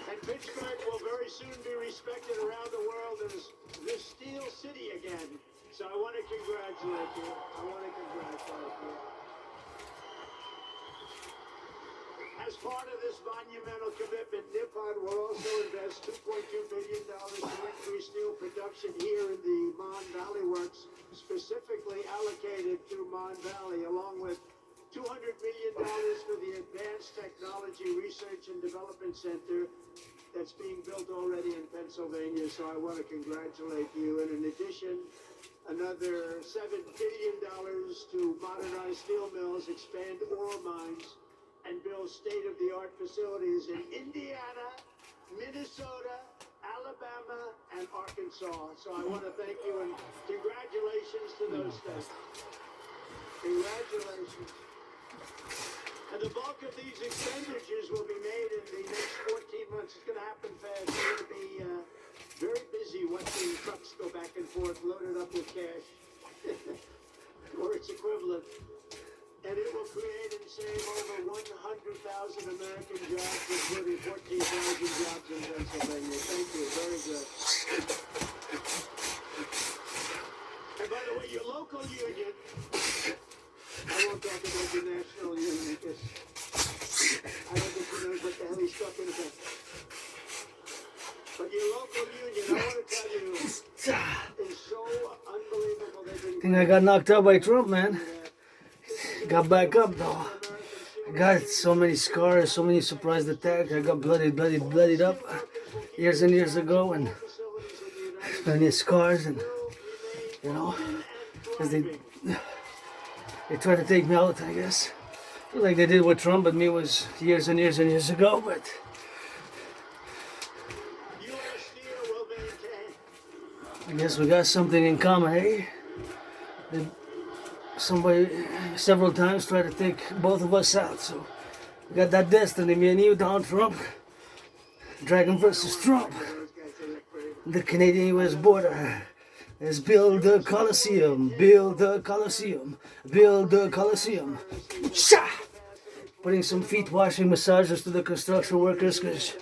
And Pittsburgh will very soon be respected around the world as the Steel City again. So I want to congratulate you. As part of this monumental commitment, Nippon will also invest $2.2 billion to increase steel production here in the Mon Valley Works, specifically allocated to Mon Valley, along with $200 million for the Advanced Technology Research and Development Center that's being built already in Pennsylvania. So I want to congratulate you. And in addition, another $7 billion to modernize steel mills, expand ore mines, and build state-of-the-art facilities in Indiana, Minnesota, Alabama, and Arkansas. So I want to thank you and congratulations to those states. Congratulations. And the bulk of these expenditures will be made in the next 14 months. It's going to happen fast. We're going to be very busy watching trucks go back and forth, loaded up with cash, or its equivalent. And it will create and save over 100,000 American jobs, including 14,000 jobs in Pennsylvania. Thank you. Very good. And by the way, your local union, I won't talk about your national union because I don't think he knows what the hell he's talking about. But your local union, I want to tell you, is so unbelievable. I think I got knocked out by Trump, man. Got back up though. I got so many scars, so many surprise attacks. I got bloodied up years and years ago, and plenty of scars, and you know, because they tried to take me out, I guess. Like they did with Trump, but me was years and years and years ago. But I guess we got something in common, eh? Somebody several times tried to take both of us out, so we got that destiny, me and you, Donald Trump. Dragon versus Trump. The Canadian-US border. Let's build the Coliseum, build the Coliseum, build the Coliseum. Shah! Putting some feet washing massages to the construction workers, because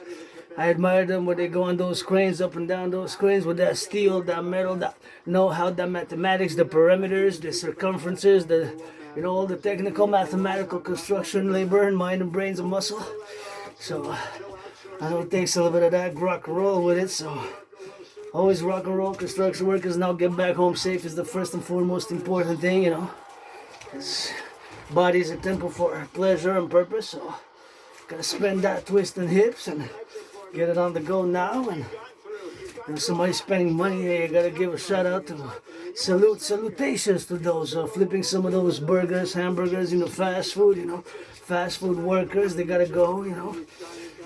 I admire them when they go on those cranes, up and down those cranes with that steel, that metal, that know-how, that mathematics, the perimeters, the circumferences, the, you know, all the technical mathematical construction labor and mind and brains and muscle. So I know it takes a little bit of that rock and roll with it, so always rock and roll. Construction workers now get back home safe is the first and foremost important thing, you know. This body's a temple for pleasure and purpose, so gotta spend that twisting hips and get it on the go now. And if somebody's spending money here, you gotta give a shout out to salutations to those flipping some of those burgers, hamburgers, you know, fast food, you know, fast food workers. They gotta go, you know,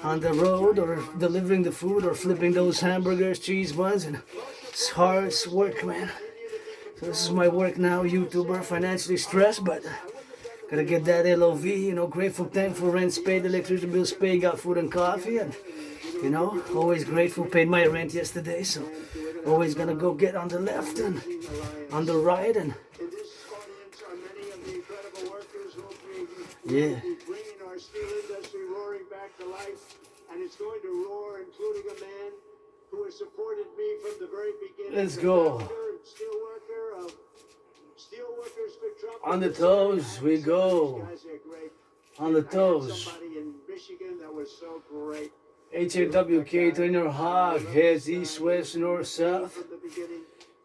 on the road or delivering the food or flipping those hamburgers, cheese buns, and it's hard work, man. So this is my work now, YouTuber, financially stressed, but gotta get that LOV, you know, grateful, thankful, rent's paid, electricity bills paid, got food and coffee, and, you know, always grateful, paid my rent yesterday, so always gonna go get on the left and on the right, and In this audience are many of the incredible workers who will yeah. be bringing our steel industry roaring back to life, and it's going to roar, including a man who has supported me from the very beginning. Let's the go. founder and steelworker of Steelworkers for Trump. On the toes we go. These guys are great. On the I had toes. somebody in Michigan that was so great. N.A.C.W.P, turn your hog heads east, west, north, south. From the beginning.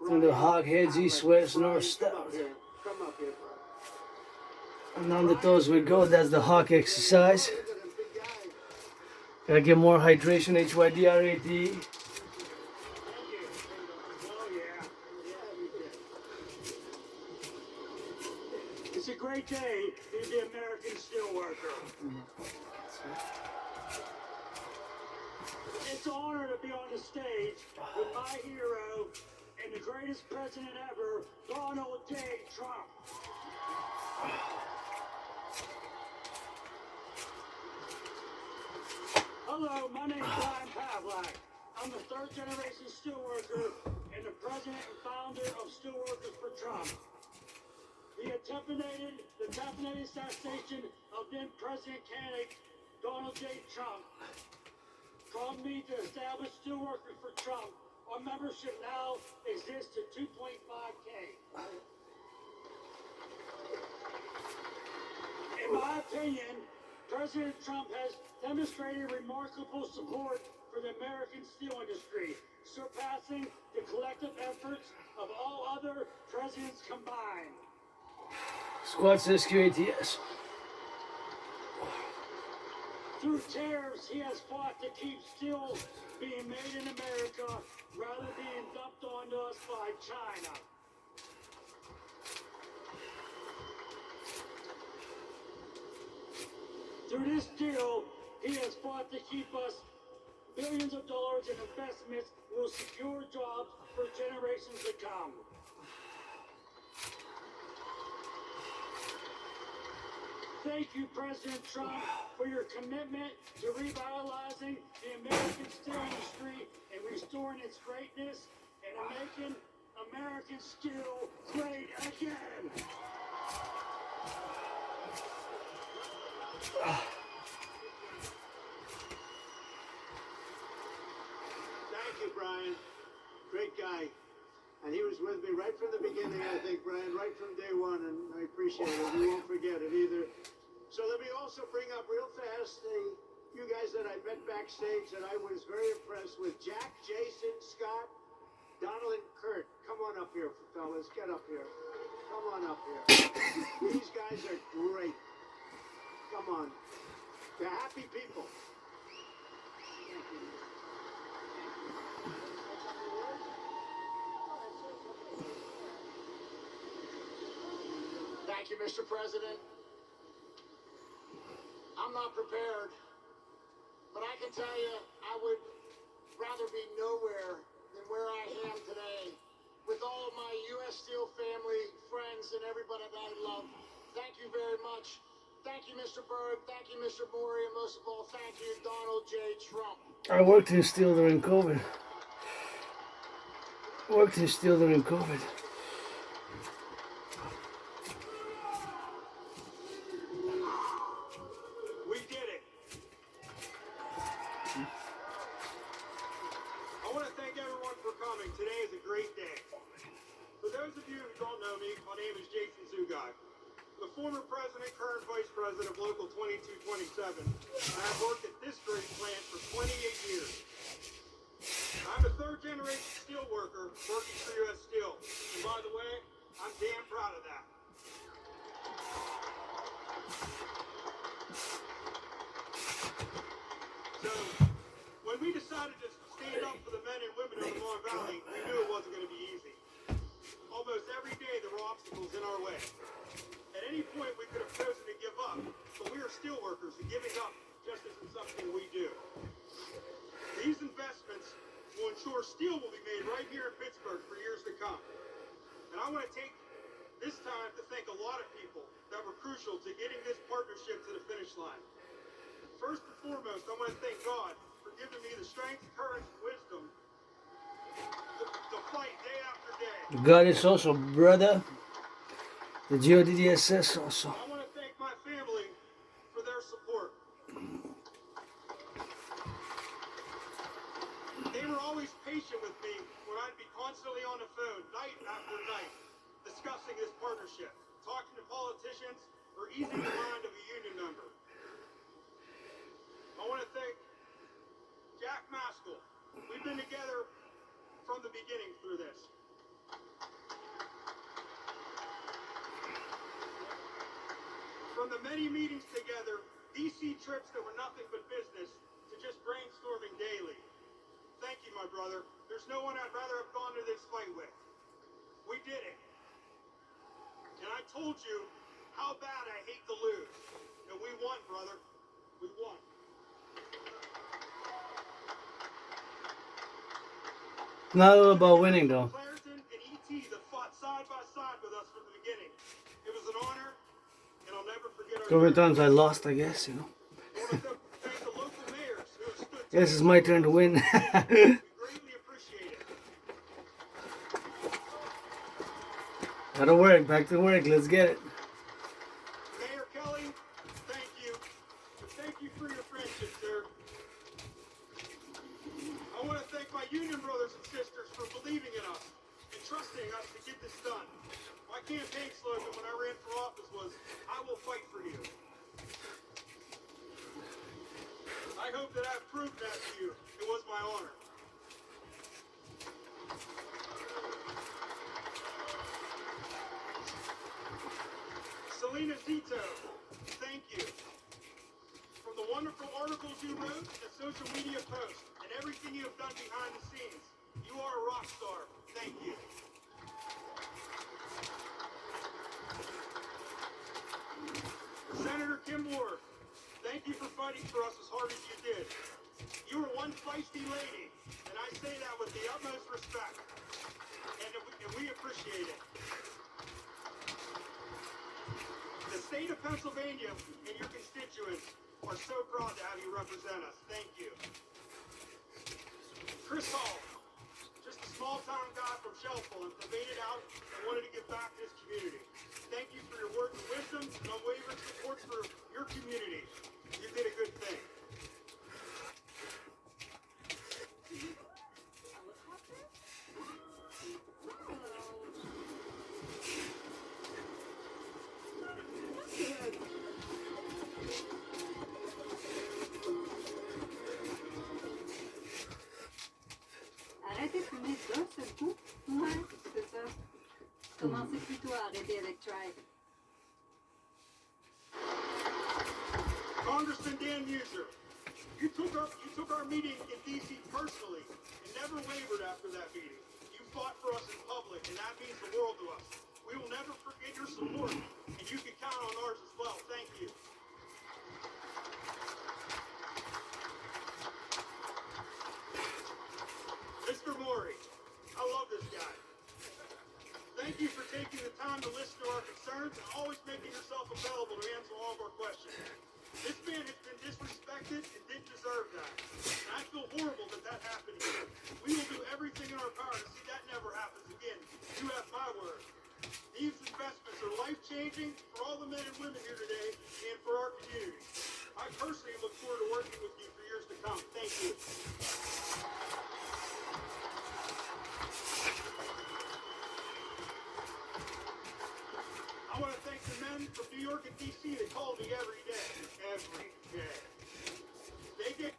Turn the hog heads east, west, north, Come up south. here. Come up here, bro. And on the toes we go. That's the hawk exercise. Look at him, big guy. Gotta get more hydration, HYDRAT. Thank you. Oh, yeah. Yeah, you did. It's a great day to be an American steelworker. It's an honor to be on the stage with my hero and the greatest president ever, Donald J. Trump. Hello, my name's Brian Pavlak. I'm the third generation steelworker and the president and founder of Steelworkers for Trump. The attempted assassination of then President candidate Donald J. Trump prompted me to establish Steelworkers for Trump. Our membership now exists at 2.5K. In my opinion, President Trump has demonstrated remarkable support for the American steel industry, surpassing the collective efforts of all other presidents combined. Squad says QATS. Through tariffs, he has fought to keep steel being made in America rather than being dumped onto us by China. Through this deal, he has fought to keep us billions of dollars in investments will secure jobs for generations to come. Thank you, President Trump, for your commitment to revitalizing the American steel industry and restoring its greatness and making American steel great again. Thank you, Brian. Great guy. And he was with me right from the beginning, I think, Brian, right from day one, and I appreciate it. We won't forget it either. So let me also bring up real fast you guys that I met backstage that I was very impressed with. Jack, Jason, Scott, Donald, and Kurt. Come on up here, fellas. Get up here. Come on up here. These guys are great. Come on. They're happy people. Thank you, Mr. President. I'm not prepared, but I can tell you I would rather be nowhere than where I am today with all of my U.S. Steel family, friends, and everybody that I love. Thank you very much. Thank you, Mr. Berg. Thank you, Mr. Maury, and most of all, thank you, Donald J. Trump. I worked in steel during COVID. We did it. I want to thank everyone for coming. Today is a great day. For those of you who don't know me, my name is Jason Zugai. The former president, current vice president of Local 2227. I have worked at this great plant for 28 years. I'm a third generation steel worker working for U.S. Steel. And by the way, I'm damn proud of that. So, when we decided to stand up for the men and women of the Mon Valley, we knew it wasn't going to be easy. Almost every day there were obstacles in our way. At any point we could have chosen to give up, but we are steel workers and giving up just isn't something we do. These investments will ensure steel will be made right here in Pittsburgh for years to come. And I want to take this time to thank a lot of people that were crucial to getting this partnership to the finish line. First and foremost, I want to thank God for giving me the strength, courage, wisdom to fight day after day. God is also brother. The GODDSS also. I want to thank my family for their support. They were always patient with me when I'd be constantly on the phone, night after night, discussing this partnership, talking to politicians, or easing the mind of a union member. I want to thank Jack Maskell. We've been together from the beginning through this. From the many meetings together, DC trips that were nothing but business, to just brainstorming daily. Thank you, my brother. There's no one I'd rather have gone to this fight with. We did it. And I told you how bad I hate to lose. And we won, brother. We won. Not all about winning though. Clareton and E.T. that fought side by side with us from the beginning. It was an honor, and I'll never forget our So many journey. times I lost, I guess, you know. I want to thank the local mayors who have stood Yes, it's my turn to win. We greatly appreciate it. Gotta work, back to work, let's get it. Mayor Kelly, thank you. And thank you for your friendship, sir. I want to thank my union brothers and sisters for believing in us and trusting us to get this done. My campaign slogan when I ran for office was, I will fight for you. I hope that I've proved that to you. It was my honor. Selena Zito, thank you. From the wonderful articles you wrote, the social media posts, and everything you have done behind the scenes, you are a rock star. Thank you. Senator Kim Ward, thank you for fighting for us as hard as you did. You were one feisty lady, and I say that with the utmost respect, and we appreciate it. The state of Pennsylvania and your constituents are so proud to have you represent us. Thank you. Chris Hall, just a small-town guy from Shelville, and made it out and wanted to give back to his community. Thank you for your words of wisdom and unwavering support for your community. You did a good thing. Arrêtez de fumer d'un seul coup? Ouais, c'est ça. Commencez plutôt à arrêter avec Tribe. Congressman Dan Muser, you took our meeting in D.C. personally and never wavered after that meeting. You fought for us in public, and that means the world to us. We will never forget your support, and you can count on ours as well. Thank you. Mr. Maury, I love this guy. Thank you for taking the time to listen to our concerns and always making yourself available to answer all of our questions. This man has been disrespected and didn't deserve that. And I feel horrible that that happened here. We will do everything in our power to see that never happens again. You have my word. These investments are life-changing for all the men and women here today and for our community. I personally look forward to working with you for years to come. Thank you. I want to thank the men from New York and D.C. that call me every day. Every day. They give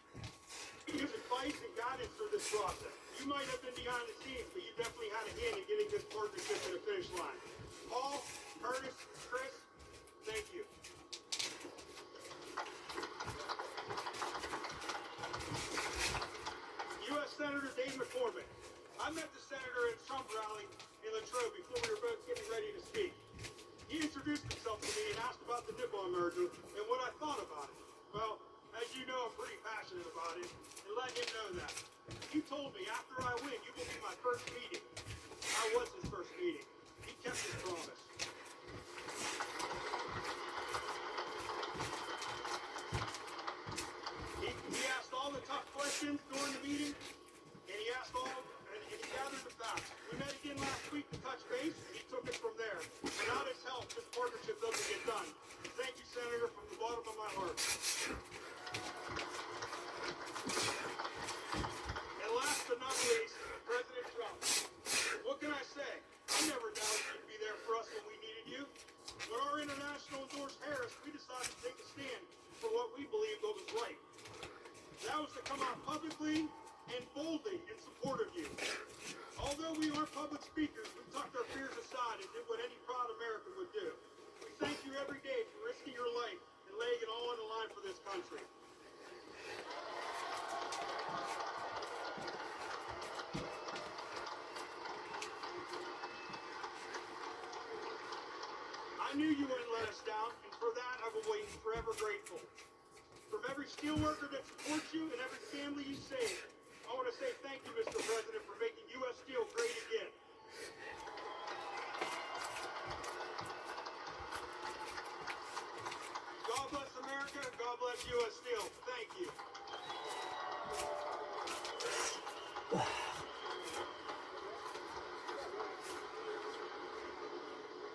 advice and guidance through this process. You might have been behind the scenes, but you definitely had a hand in getting this partnership to the finish line. Paul, Curtis, Chris, thank you. U.S. Senator Dave McCormick. I met the senator at Trump rally in Latrobe before we were both getting ready to speak. He introduced himself to me and asked about the Nippon merger and what I thought about it. Well, as you know, I'm pretty passionate about it, and let him know that. He told me after I win, you will be my first meeting. I was his first meeting. He to come out publicly and boldly in support of you. Although we aren't public speakers, we tucked our fears aside and did what any proud American would do. We thank you every day for risking your life and laying it all on the line for this country. I knew you wouldn't let us down, and for that I will be forever grateful. From every steelworker that supports you and every family you save, I want to say thank you, Mr. President, for making U.S. Steel great again. God bless America, and God bless U.S. Steel. Thank you.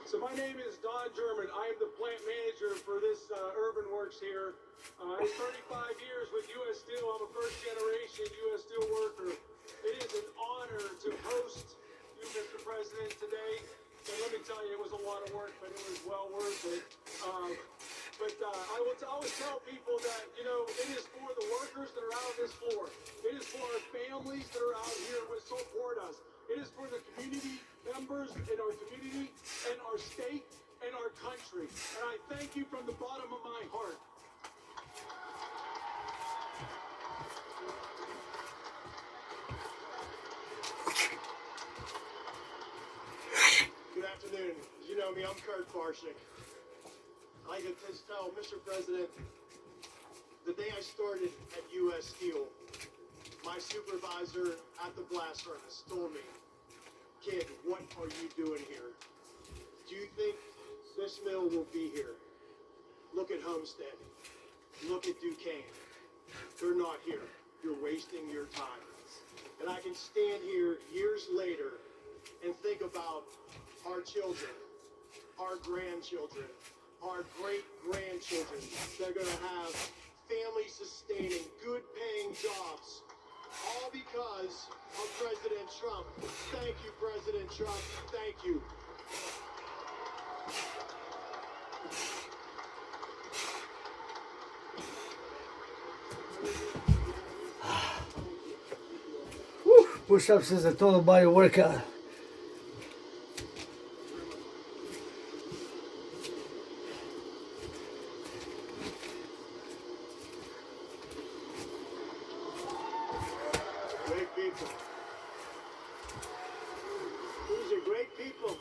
So my name is Don German. I am the plant manager for this urban works here. I have 35 years with U.S. Steel. I'm a first generation U.S. Steel worker. It is an honor to host you, Mr. President, today. And let me tell you, it was a lot of work, but it was well worth it. I will always tell people that, you know, it is for the workers that are out on this floor. It is for our families that are out here who support us. It is for the community members in our community and our state and our country. And I thank you from the bottom of my heart. Good afternoon. You know me, I'm Kurt Farshik. I can just tell, Mr. President, the day I started at U.S. Steel, my supervisor at the blast furnace told me, "Kid, what are you doing here? Do you think this mill will be here? Look at Homestead. Look at Duquesne. They're not here. You're wasting your time." And I can stand here years later and think about our children, our grandchildren, our great-grandchildren that are going to have family-sustaining, good-paying jobs, all because of President Trump. Thank you, President Trump. Thank you. Push-ups is a total body workout. Great people. These are great people.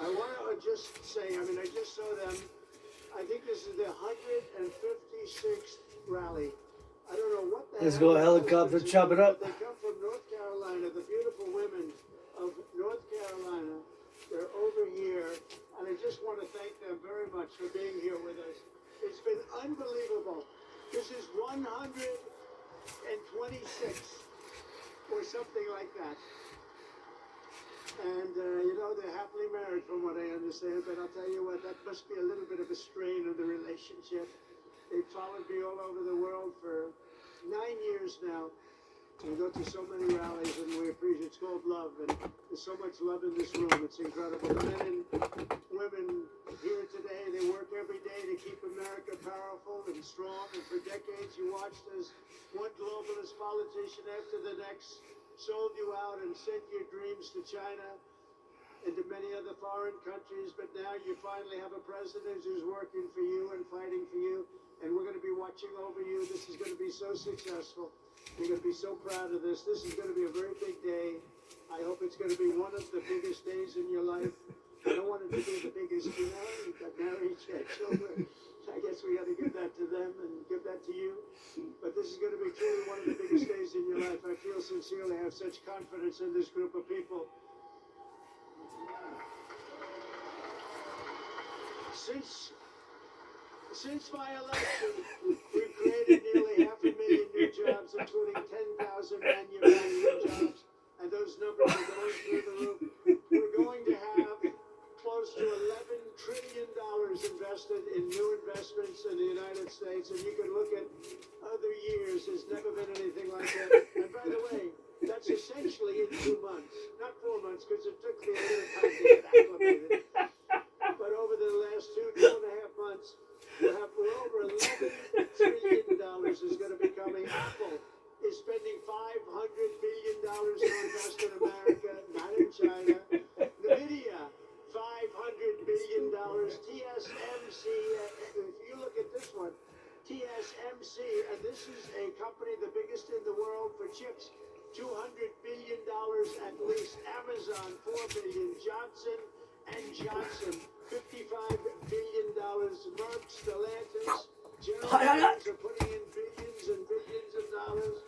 I want to just say, I just saw them. I think this is the 156th rally. I don't know what the Let's hell go it helicopter, was, chop it up. They come from North Carolina, the beautiful women of North Carolina. They're over here, and I just want to thank them very much for being here with us. It's been unbelievable. This is 126 or something like that. And, they're happily married from what I understand, but I'll tell you what, that must be a little bit of a strain on the relationship. They've followed me all over the world for 9 years now. We go to so many rallies, and we appreciate. It's called love, and there's so much love in this room. It's incredible. The men and women here today, they work every day to keep America powerful and strong. And for decades, you watched as one globalist politician after the next sold you out and sent your dreams to China and to many other foreign countries. But now you finally have a president who's working for you and fighting for you. And we're going to be watching over you. This is going to be so successful. You're going to be so proud of this. This is going to be a very big day. I hope it's going to be one of the biggest days in your life. I don't want it to be the biggest, you got married, you had children. I guess we got to give that to them and give that to you. But this is going to be truly one of the biggest days in your life. I feel sincerely, I have such confidence in this group of people. Since my election, we've created nearly 500,000 new jobs, including 10,000 manufacturing jobs, and those numbers are going through the roof. We're going to have close to $11 trillion invested in new investments in the United States, and you can look at other years. There's never been anything like that. And by the way, that's essentially in 2 months, not 4 months, because it took me a little time to get acclimated. But over the last 2.5 months, we're over $11 trillion billion to invest in America, not in China. NVIDIA, $500 billion. TSMC, if you look at this one, TSMC, and this is a company the biggest in the world for chips, $200 billion at least. Amazon, $4 billion. Johnson & Johnson, $55 billion. Merck, Stellantis, General Motors are putting in billions and billions of dollars.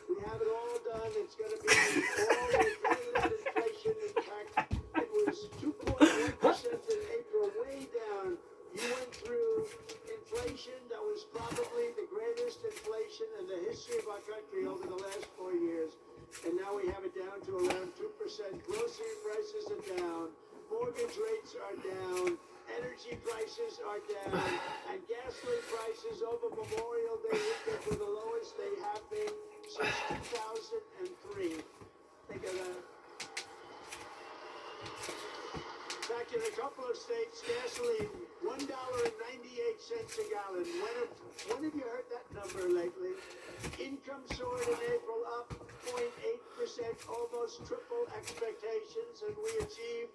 We have it all done. It's going to be all with very little inflation. In fact, it was 2.1% in April, way down. You went through inflation that was probably the greatest inflation in the history of our country over the last 4 years. And now we have it down to around 2%. Grocery prices are down. Mortgage rates are down. Energy prices are down. And gasoline prices over Memorial Day weekend were the lowest they have been since 2003. Think of that. In fact, in a couple of states, gasoline, $1.98 a gallon. When have you heard that number lately? Income soared in April, up 0.8%, almost triple expectations, and we achieved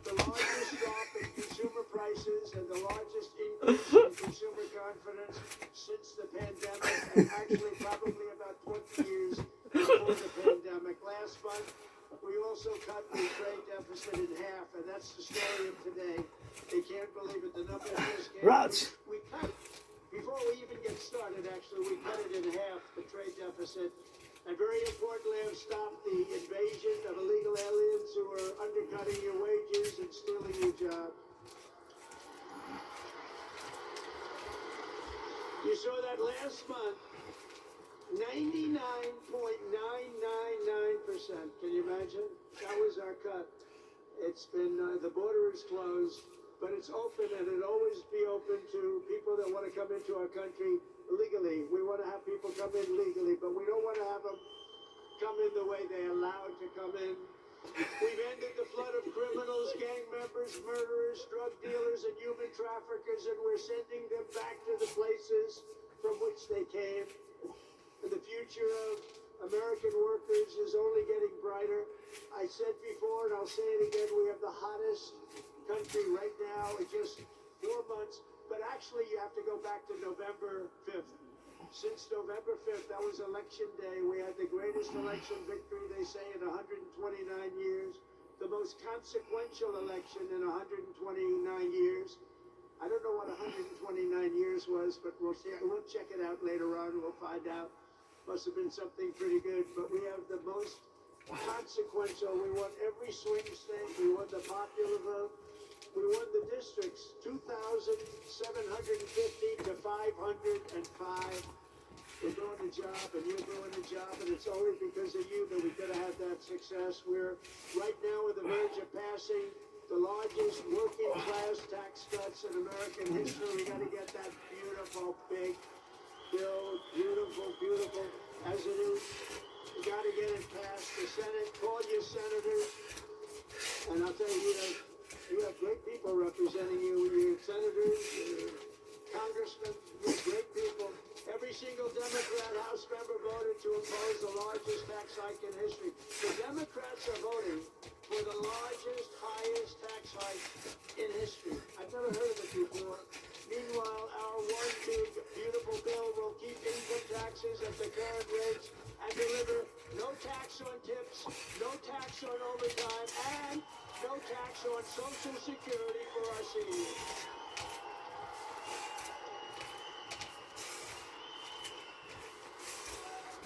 the largest drop in consumer prices and the largest increase in consumer confidence since the pandemic, and actually probably about 20 years before the pandemic. Last month, we also cut the trade deficit in half, and that's the story of today. They can't believe it. The numbers just can't. Rats. We cut, before we even get started, actually, we cut it in half, the trade deficit. And very importantly, have stopped the invasion of illegal aliens who are undercutting your wages and stealing your job. You saw that last month, 99.999%. Can you imagine? That was our cut. It's been, the border is closed, but it's open, and it'll always be open to people that want to come into our country legally. We want to have people come in legally, but we don't want to have them come in the way they're allowed to come in. We've ended the flood of criminals, gang members, murderers, drug dealers, and human traffickers, and we're sending them back to the places from which they came. And the future of American workers is only getting brighter. I said before, and I'll say it again, we have the hottest country right now in just 4 months. But actually, you have to go back to November 5th. Since November 5th, that was election day. We had the greatest election victory, they say, in 129 years. The most consequential election in 129 years. I don't know what 129 years was, but we'll check it out later on. We'll find out. Must have been something pretty good. But we have the most consequential. We won every swing state. We won the popular vote. We won the districts, 2,750 to 505. We're doing the job, and you're doing the job, and it's only because of you that we could have had that success. We're right now on the verge of passing the largest working class tax cuts in American history. We got to get that beautiful, big bill, beautiful, beautiful as it is. We got to get it passed. The Senate, call your senators, and I'll tell you, you have great people representing you. Your senators, your congressmen, you have great people. Every single Democrat House member voted to impose the largest tax hike in history. The Democrats are voting for the largest, highest tax hike in history. I've never heard of it before. Meanwhile, our one big, beautiful bill will keep income taxes at the current rates and deliver no tax on tips, no tax on overtime, and no tax on Social Security for our seniors.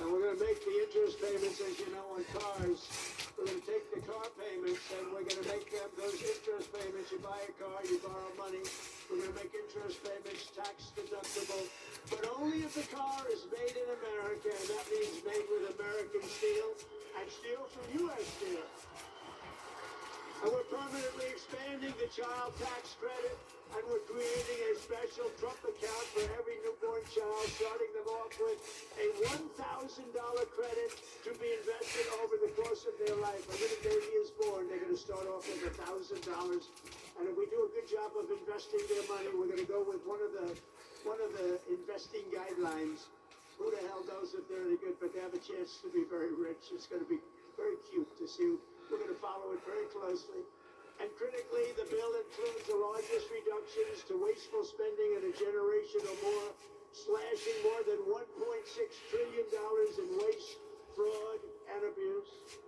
And we're going to make the interest payments, as you know, on cars. We're going to take the car payments and we're going to make them, those interest payments, you buy a car, you borrow money. We're going to make interest payments tax deductible, but only if the car is made in America, and that means made with American steel and steel from U.S. steel. And we're permanently expanding the child tax credit, and we're creating a special Trump account for every newborn child, starting them off with a $1,000 credit to be invested over the course of their life. When a baby is born, they're going to start off with $1,000. And if we do a good job of investing their money, we're going to go with one of the investing guidelines. who the hell knows if they're any good, but they have a chance to be very rich. It's going to be very cute to see. We're going to follow it very closely. And critically, the bill includes the largest reductions to wasteful spending in a generation or more, slashing more than $1.6 trillion in waste, fraud, and abuse.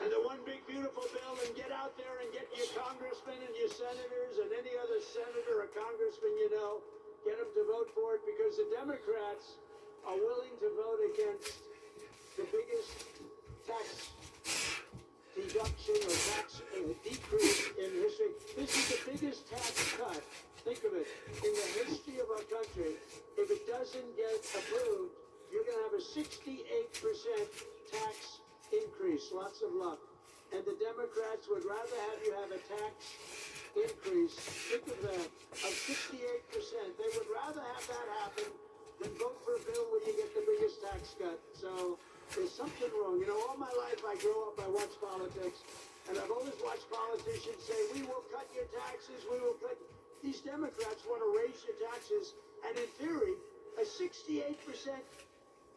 And the one big beautiful bill, and get out there and get your congressmen and your senators and any other senator or congressman you know, get them to vote for it, because the Democrats are willing to vote against the biggest tax deduction or tax decrease in history. This is the biggest tax cut, think of it, in the history of our country. If it doesn't get approved, you're going to have a 68% tax increase. Lots of luck. And the Democrats would rather have you have a tax increase, think of that, of 68%. They would rather have that happen than vote for a bill where you get the biggest tax cut. So there's something wrong. You know, all my life I grew up, I watched politics, and I've always watched politicians say, we will cut your taxes, we will cut. These Democrats want to raise your taxes, and in theory, a 68%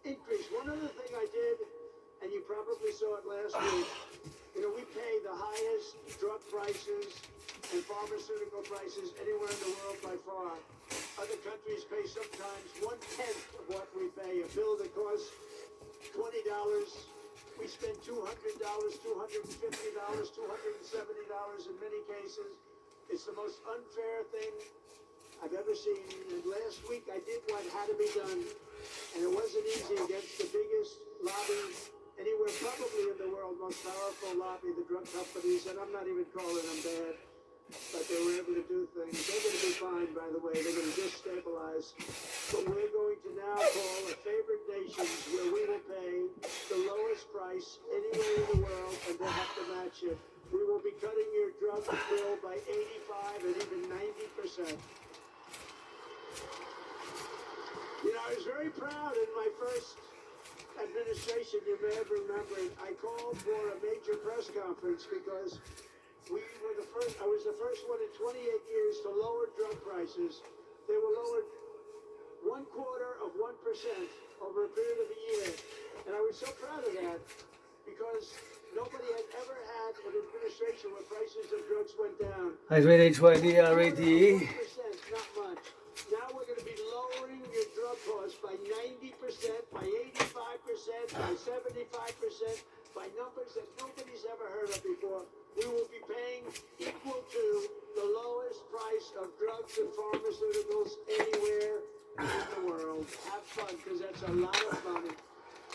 increase. One other thing I did, and you probably saw it last week, you know, we pay the highest drug prices and pharmaceutical prices anywhere in the world by far. Other countries pay sometimes 1/10 of what we pay. A bill that costs $20, we spend $200, $250, $270 in many cases. It's the most unfair thing I've ever seen. And last week I did what had to be done, and it wasn't easy against the biggest lobby anywhere probably in the world, most powerful lobby, the drug companies, and I'm not even calling them bad, but they were able to do things. They're going to be fine, by the way. They're going to destabilize. But we're going to now call a favored nations where we will pay the lowest price anywhere in the world, and they have to match it. We will be cutting your drug bill by 85 and even 90%. You know, I was very proud in my first administration, you may have remembered, I called for a major press conference because we were the first, I was the first one in 28 years to lower drug prices. They were lowered 1/4 of 1% over a period of a year. And I was so proud of that because nobody had ever had an administration where prices of drugs went down. I read HYDRADE. 1%, not much. Now we're going to be lowering your drug costs by 90%, by 85%, by 75%, by numbers that nobody's ever heard of before. We will be paying equal to the lowest price of drugs and pharmaceuticals anywhere in the world. Have fun, because that's a lot of money.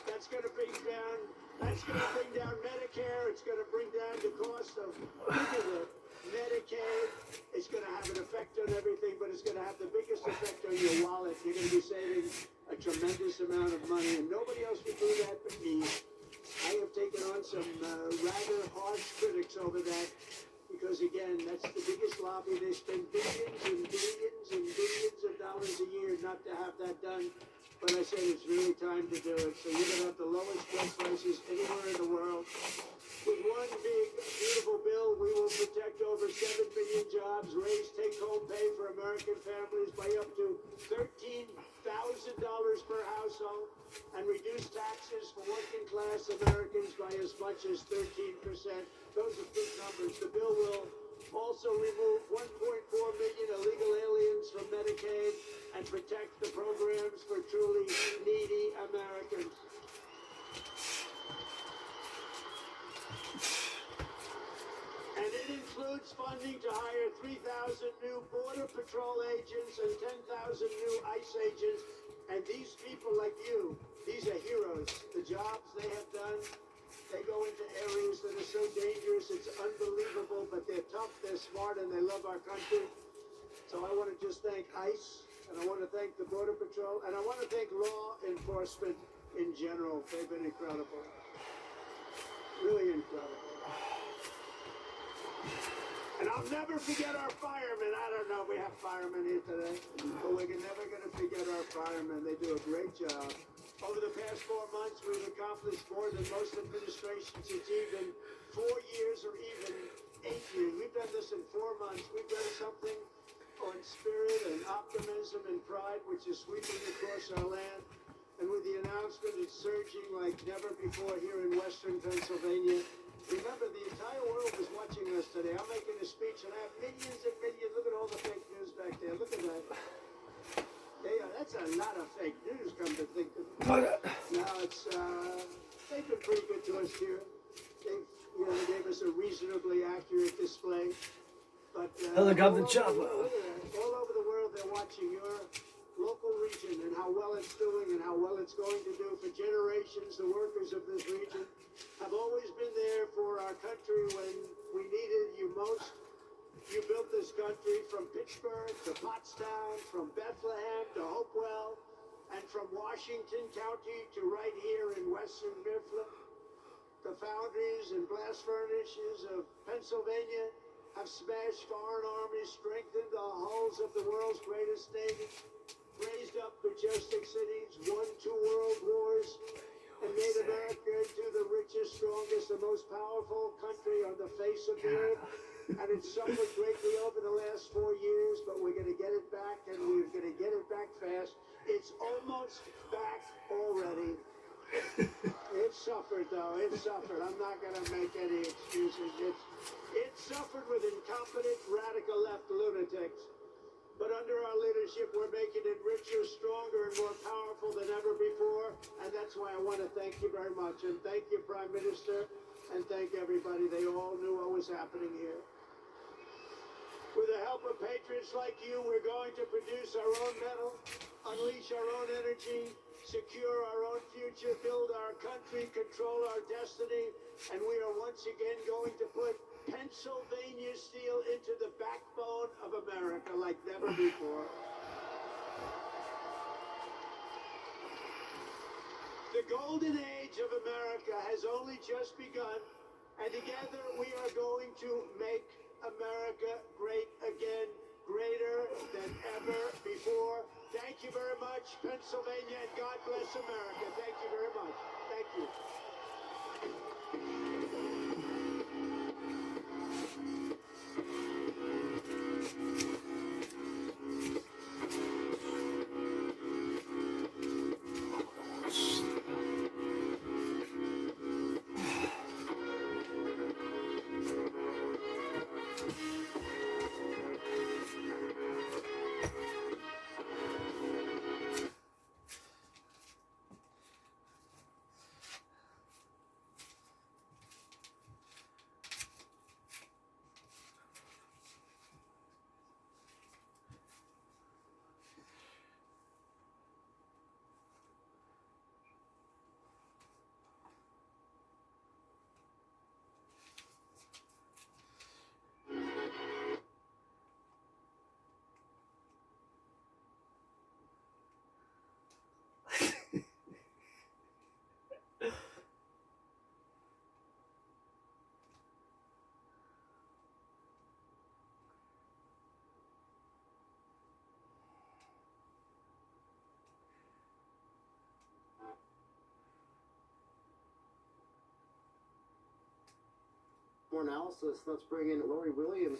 That's going to bring down Medicare. It's going to bring down the cost of Medicaid. It's going to have an effect on everything, but it's going to have the biggest effect on your wallet. You're going to be saving a tremendous amount of money, and nobody else can do that but me. I have taken on some rather harsh critics over that, because again, that's the biggest lobby. They spend billions and billions and billions of dollars a year not to have that done. But I said it's really time to do it. So you're going to have the lowest drug prices anywhere in the world. With one big, beautiful bill, we will protect over 7 million jobs, raise take-home pay for American families by up to $13,000 per household, and reduce taxes for working-class Americans by as much as 13%. Those are big numbers. The bill will also remove 1.4 million illegal aliens from Medicaid and protect the programs for truly needy Americans. And it includes funding to hire 3,000 new Border Patrol agents and 10,000 new ICE agents. And these people like you, these are heroes. The jobs they have done, they go into areas that are so dangerous, it's unbelievable, but they're tough, they're smart, and they love our country. So I want to just thank ICE, and I want to thank the Border Patrol, and I want to thank law enforcement in general. They've been incredible. Really incredible. And I'll never forget our firemen. I don't know if we have firemen here today, but we're never going to forget our firemen. They do a great job. Over the past 4 months, we've accomplished more than most administrations. It's even 4 years or even 8 years. We've done this in 4 months. We've done something on spirit and optimism nationalism and pride which is sweeping across our land, and with the announcement it's surging like never before here in Western Pennsylvania. Remember, the entire world is watching us today. I'm making a speech and I have millions and millions. Look at all the fake news back there. Look at that. Yeah, that's a lot of fake news, come to think of it. Now it's, they've been pretty good to us here. They gave us a reasonably accurate display. But Helicopter chopper. all over the world, they're watching your local region and how well it's doing and how well it's going to do for generations. The workers of this region have always been there for our country when we needed you most. You built this country from Pittsburgh to Pottstown, from Bethlehem to Hopewell, and from Washington County to right here in Western Mifflin. The foundries and blast furnaces of Pennsylvania have smashed foreign armies, strengthened the hulls of the world's greatest navies, raised up majestic cities, won 2 world wars, and made America into the richest, strongest, and most powerful country on the face of the earth. And it's suffered greatly over the last 4 years, but we're going to get it back, and we're going to get it back fast. It's almost back already. It suffered, though. It suffered. I'm not going to make any excuses. It suffered with incompetent, radical left lunatics. But under our leadership, we're making it richer, stronger, and more powerful than ever before. And that's why I want to thank you very much. And thank you, Prime Minister, and thank everybody. They all knew what was happening here. With the help of patriots like you, we're going to produce our own metal, unleash our own energy, secure our own future, build our country, control our destiny, and we are once again going to put Pennsylvania steel into the backbone of America like never before. The golden age of America has only just begun, and together we are going to make America great again, greater than ever before. Thank you very much, Pennsylvania, and God bless America. Thank you very much. Thank you. More analysis, let's bring in Lori Williams.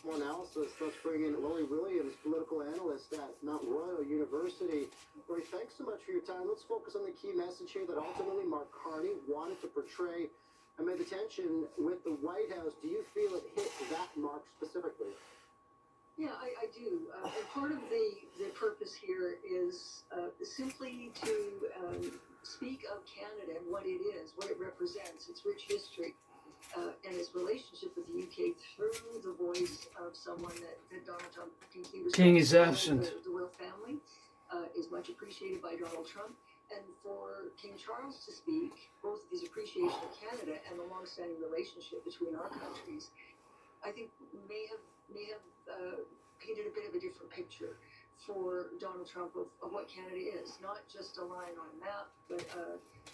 Lori Williams, political analyst at Mount Royal University. Lori, thanks so much for your time. Let's focus on the key message here that ultimately Mark Carney wanted to portray amid the tension with the White House. Do you feel it hit that mark specifically? Yeah, I do. And part of the purpose here is simply to speak of Canada and what it is, what it represents, its rich history, and its relationship with the UK through the voice of someone that Donald Trump deeply respects. King is absent. The royal family is much appreciated by Donald Trump. And for King Charles to speak, both his appreciation of Canada and the long-standing relationship between our countries, I think may have painted a bit of a different picture for Donald Trump of what Canada is. Not just a line on a map, but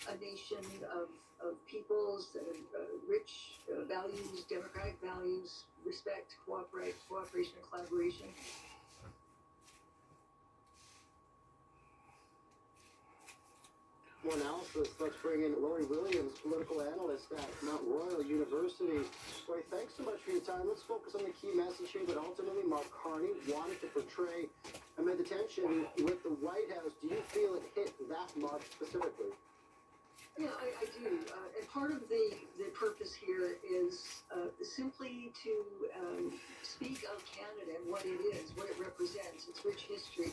a nation of peoples that have rich values, democratic values, respect, cooperation and collaboration. More analysis, let's bring in Lori Williams, political analyst at Mount Royal University. Lori, thanks so much for your time. Let's focus on the key message here that ultimately Mark Mark Carney wanted to portray amid the tension with the White House. Do you feel it hit that mark specifically? Yeah, I do. And part of the purpose here is simply to speak of Canada and what it is, what it represents, its rich history,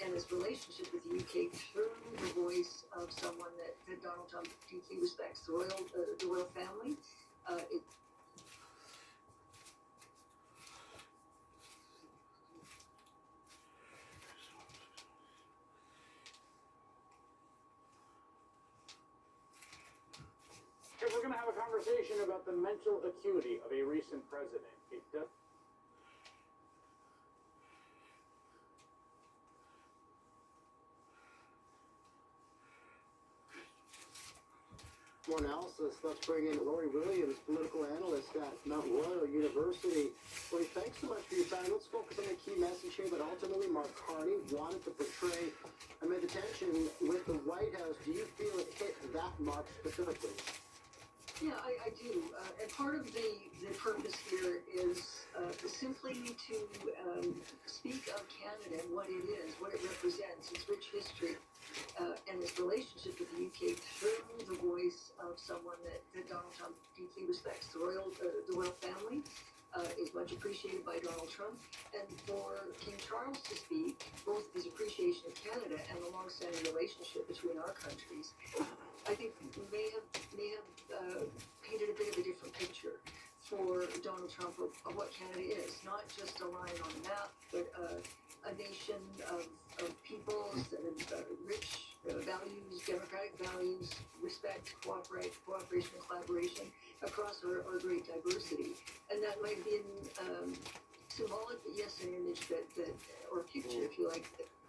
and its relationship with the UK through the voice of someone that Donald Trump deeply respects, the royal family. If we're going to have a conversation about the mental acuity of a recent president, it does. More analysis. Let's bring in Lori Williams, political analyst at Mount Royal University. Lori, thanks so much for your time. Let's focus on the key message here that ultimately Mark Carney wanted to portray amid the tension with the White House. Do you feel it hit that mark specifically? Yeah, I do. And part of the purpose here is simply to speak of Canada and what it is, what it represents, its rich history, and its relationship with the UK through the voice of someone that Donald Trump deeply respects. The royal family is much appreciated by Donald Trump, and for King Charles to speak, both his appreciation of Canada and the long-standing relationship between our countries, I think may have painted a bit of a different picture for Donald Trump of what Canada is. Not just a line on a map, but a nation of peoples and rich values, democratic values, respect, cooperation and collaboration across our great diversity. And that might have been symbolic, but yes, an image that or a picture, if you like,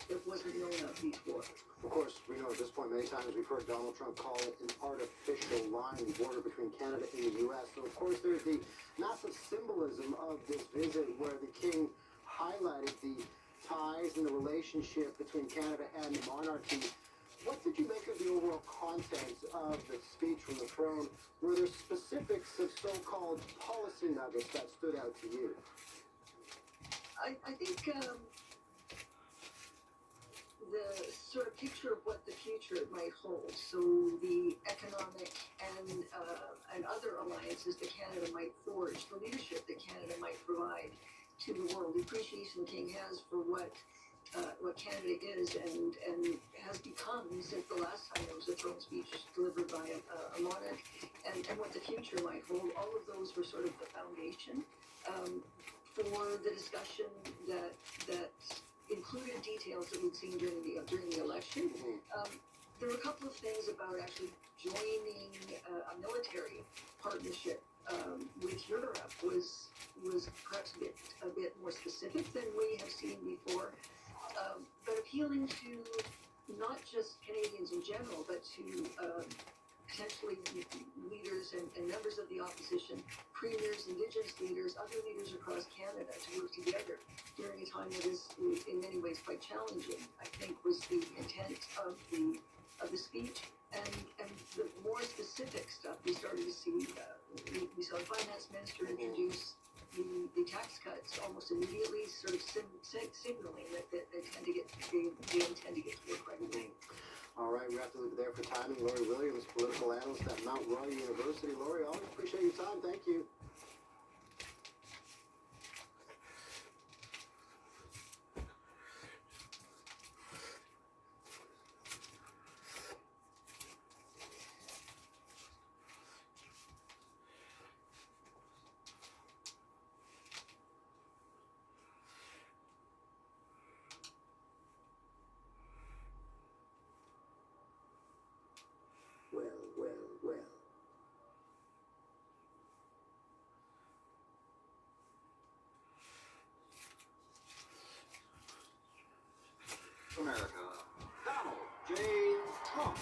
that wasn't known of before. Of course, we know at this point many times we've heard Donald Trump call it an artificial line, the border between Canada and the U.S. So, of course, there's the massive symbolism of this visit where the king highlighted the ties and the relationship between Canada and the monarchy. What did you make of the overall content of the speech from the throne? Were there specifics of so-called policy nuggets that stood out to you? I think the sort of picture of what the future might hold. So the economic and other alliances that Canada might forge, the leadership that Canada might provide to the world, the appreciation the king has for what Canada is and has become since the last time there was a throne speech delivered by a monarch, and what the future might hold. All of those were sort of the foundation for the discussion that included details that we'd seen during the election. There were a couple of things about actually joining a military partnership with Europe was perhaps a bit more specific than we have seen before, but appealing to not just Canadians in general, but to potentially leaders and members of the opposition, premiers, Indigenous leaders, other leaders across Canada to work together during a time that is in many ways quite challenging, I think was the intent of the speech. And the more specific stuff we started to see, we saw the finance minister introduce the tax cuts almost immediately, sort of signaling that they intend to get to work right away. All right, we have to leave it there for timing. Lori Williams, political analyst at Mount Royal University. Lori, always appreciate your time. Thank you. Well. America. Donald J. Trump.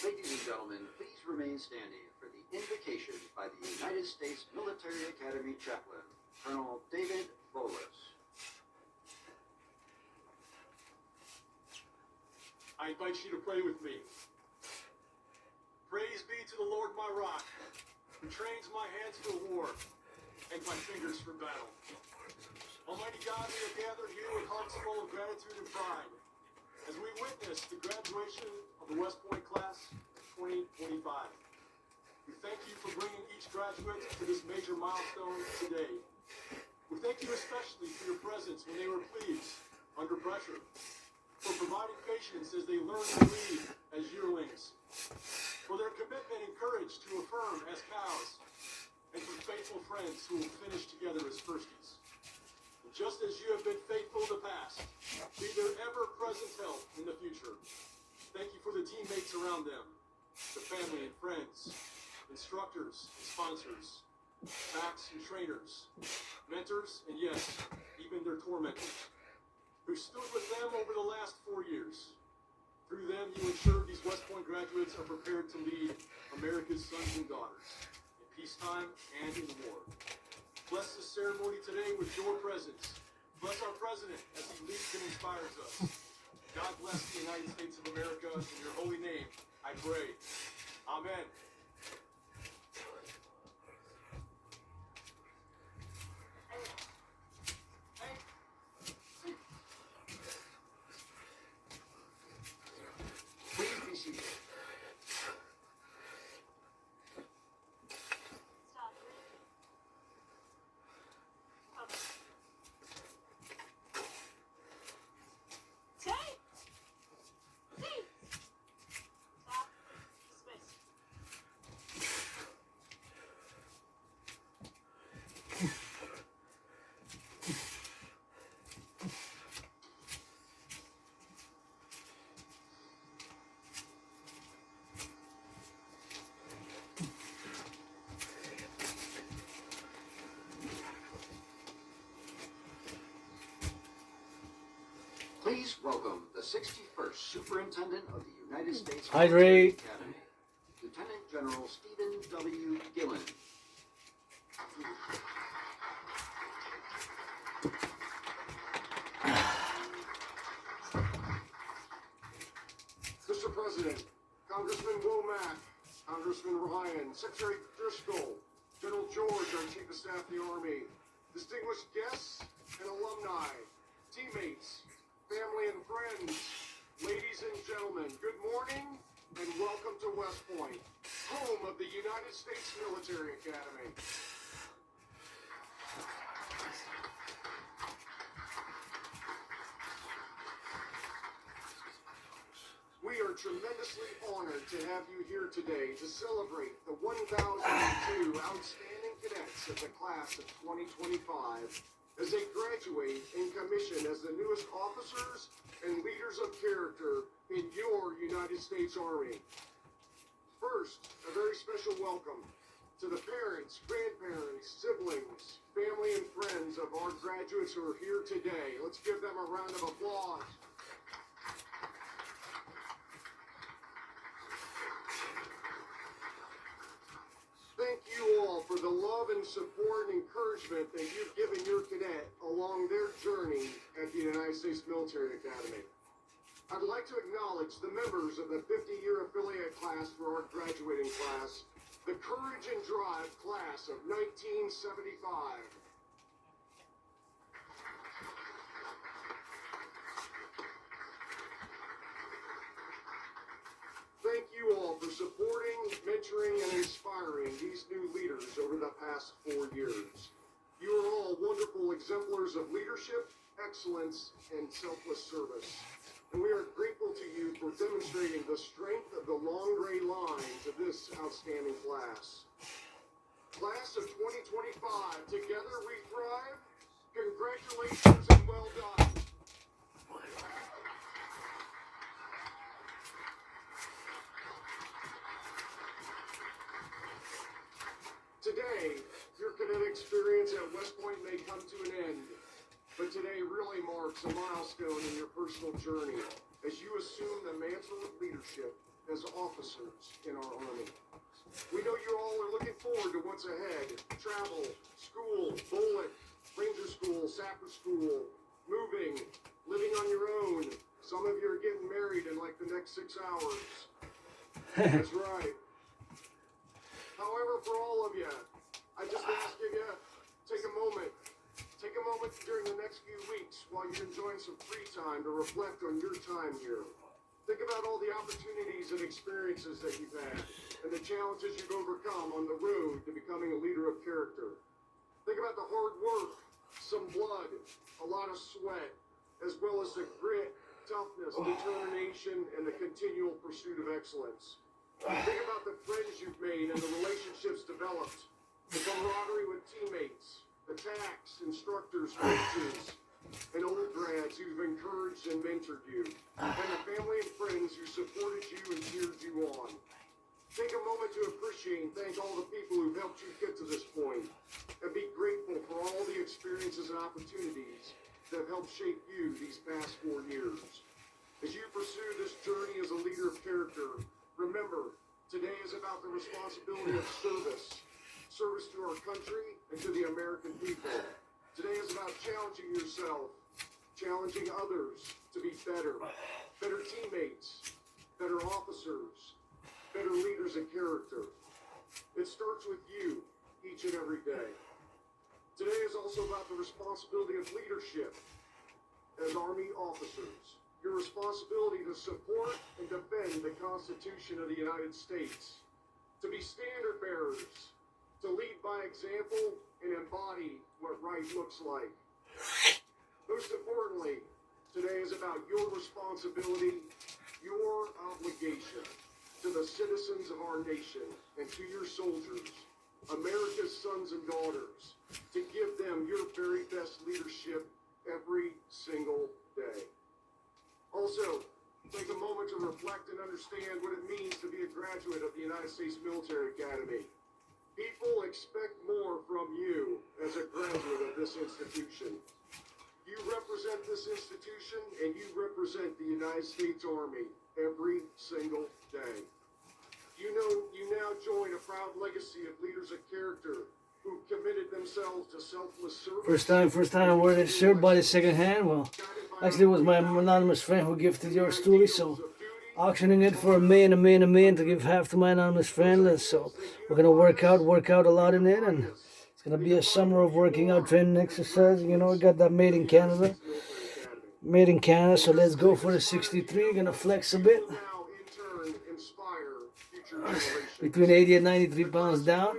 Ladies and gentlemen, please remain standing for the invocation by the United States Military Academy Chaplain, Colonel David Bolus. I invite you to pray with me. Praise be to the Lord my rock, who trains my hands for war and my fingers for battle. Almighty God, we are gathered here with hearts full of gratitude and pride as we witness the graduation of the West Point class of 2025. We thank you for bringing each graduate to this major milestone today. We thank you especially for your presence when they were pleased under pressure, for providing patience as they learn to lead as yearlings, for their commitment and courage to affirm as cows, and for faithful friends who will finish together as firsties. And just as you have been faithful in the past, be their ever-present help in the future. Thank you for the teammates around them, the family and friends, instructors and sponsors, backs and trainers, mentors, and yes, even their tormentors, who stood with them over the last 4 years. Through them, you ensured these West Point graduates are prepared to lead America's sons and daughters in peacetime and in war. Bless this ceremony today with your presence. Bless our president as he leads and inspires us. God bless the United States of America. In your holy name, I pray. Amen. Please be seated. Please welcome the 61st Superintendent of the United States Military Hydrate. Academy, Lieutenant General Stephen W. Gillen. Mr. President, Congressman Womack, Congressman Ryan, Secretary Driscoll, General George, our Chief of Staff of the Army, distinguished guests and alumni, teammates, family and friends, ladies and gentlemen, good morning and welcome to West Point, home of the United States Military Academy. We are tremendously honored to have you here today to celebrate the 1,002 outstanding cadets of the class of 2025 as they graduate and commission as the newest officers and leaders of character in your United States Army. First, a very special welcome to the parents, grandparents, siblings, family, and friends of our graduates who are here today. Let's give them a round of applause. Thank you all for the love and support and encouragement that you've given your cadet along their journey at the United States Military Academy. I'd like to acknowledge the members of the 50-year affiliate class for our graduating class, the Courage and Drive class of 1975. Thank you all for supporting, mentoring, and inspiring these new past 4 years. You are all wonderful exemplars of leadership, excellence, and selfless service. And we are grateful to you for demonstrating the strength of the long gray lines of this outstanding class. Class of 2025, together we thrive. Congratulations and well done. Today, your cadet experience at West Point may come to an end, but today really marks a milestone in your personal journey as you assume the mantle of leadership as officers in our Army. We know you all are looking forward to what's ahead. Travel, school, bullet, ranger school, sapper school, moving, living on your own. Some of you are getting married in like the next 6 hours. That's right. However, for all of you, I just ask you to take a moment during the next few weeks while you're enjoying some free time to reflect on your time here. Think about all the opportunities and experiences that you've had and the challenges you've overcome on the road to becoming a leader of character. Think about the hard work, some blood, a lot of sweat, as well as the grit, toughness, determination, and the continual pursuit of excellence. Think about the friends you've made and the relationships developed, the camaraderie with teammates, the TACs, instructors, coaches, and old grads who've encouraged and mentored you, and the family and friends who supported you and cheered you on. Take a moment to appreciate and thank all the people who've helped you get to this point, and be grateful for all the experiences and opportunities that have helped shape you these past 4 years. As you pursue this journey as a leader of character, remember, today is about the responsibility of service to our country and to the American people. Today is about challenging yourself, challenging others to be better teammates, better officers, better leaders of character. It starts with you each and every day. Today is also about the responsibility of leadership as Army officers. Your responsibility to support and defend the Constitution of the United States, to be standard bearers, to lead by example and embody what right looks like. Most importantly, today is about your responsibility, your obligation to the citizens of our nation and to your soldiers, America's sons and daughters, to give them your very best leadership every single day. Also, take a moment to reflect and understand what it means to be a graduate of the United States Military Academy. People expect more from you as a graduate of this institution. You represent this institution and you represent the United States Army every single day. You now join a proud legacy of leaders of character who committed themselves to selfless service. First time I wore this shirt, bought it secondhand. Well, actually it was my anonymous friend who gifted yours truly, so auctioning it for $1 million to give half to my anonymous friend. And so we're gonna work out a lot in it, and it's gonna be a summer of working out, training, exercise. You know, we got that made in Canada. So let's go for the 63. Gonna flex a bit. Between 80 and 93 pounds down.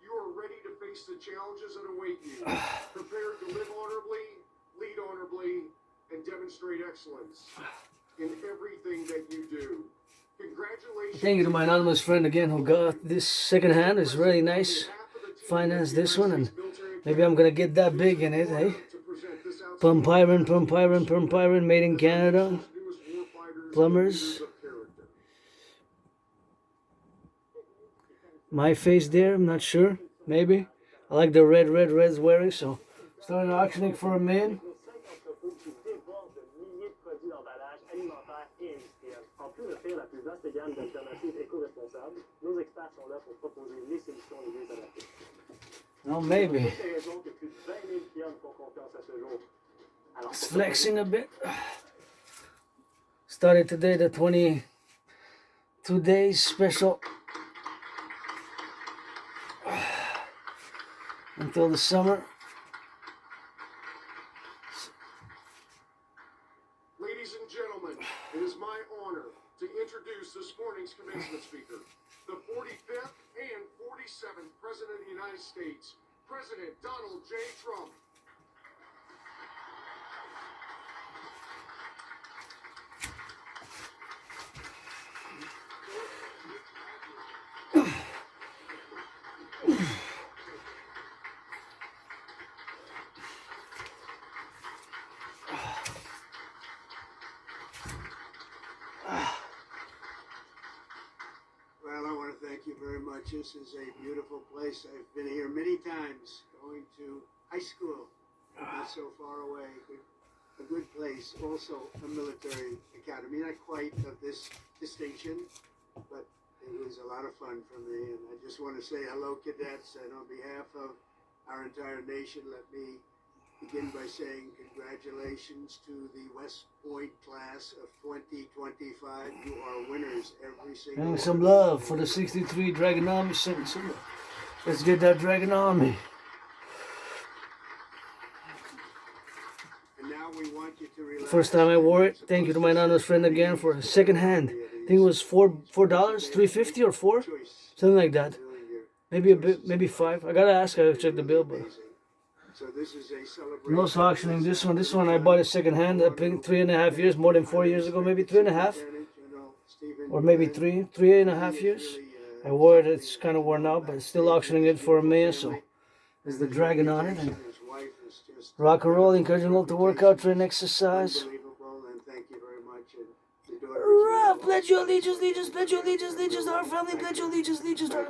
You are ready to face the challenges that await you. Prepared to live honorably, lead honorably, and demonstrate excellence in everything that you do. Congratulations. Thank you to my anonymous friend again who got this secondhand. It's really nice. Financed this one, and maybe I'm gonna get that big in it, eh? Pump iron, made in Canada. Plumbers. My face there, I'm not sure. Maybe. I like the red's wearing, so starting auctioning for $1 million. No, maybe. It's flexing a bit. Started today the 22 days special until the summer. Ladies and gentlemen, it is my honor to introduce this morning's commencement speaker, the 45th and 47th President United States, President Donald J. Trump. Well, I want to thank you very much. This is a beautiful place. I've been here many times, going to high school, not so far away. A good place. Also a military academy. Not quite of this distinction, but it was a lot of fun for me. And I just want to say hello, cadets. And on behalf of our entire nation, let me begin by saying congratulations to the West Point class of 2025. You are winners every single And some one. love for the 63 Dragon Army. Some love. Let's get that Dragon Army. And now we want you to relax. First time I wore it. Thank you to my anonymous friend again for second hand. I think it was $4, $3.50 or $4, something like that. Maybe a bit, maybe $5. I gotta ask. I gotta check the bill, but. So this is a celebration. I'm also auctioning this one. This one I bought it second hand. I think 3.5 years, more than 4 years ago, maybe 3.5, or maybe 3.5 years. I wore it. It's kind of worn out, but still auctioning it for $1 million. So there's the dragon on it. And rock and roll, encouraging all to work out, train, exercise. Unbelievable, and thank you very much. And the daughters Pledge your allegiance, pledge your allegiance, our family, pledge your allegiance, our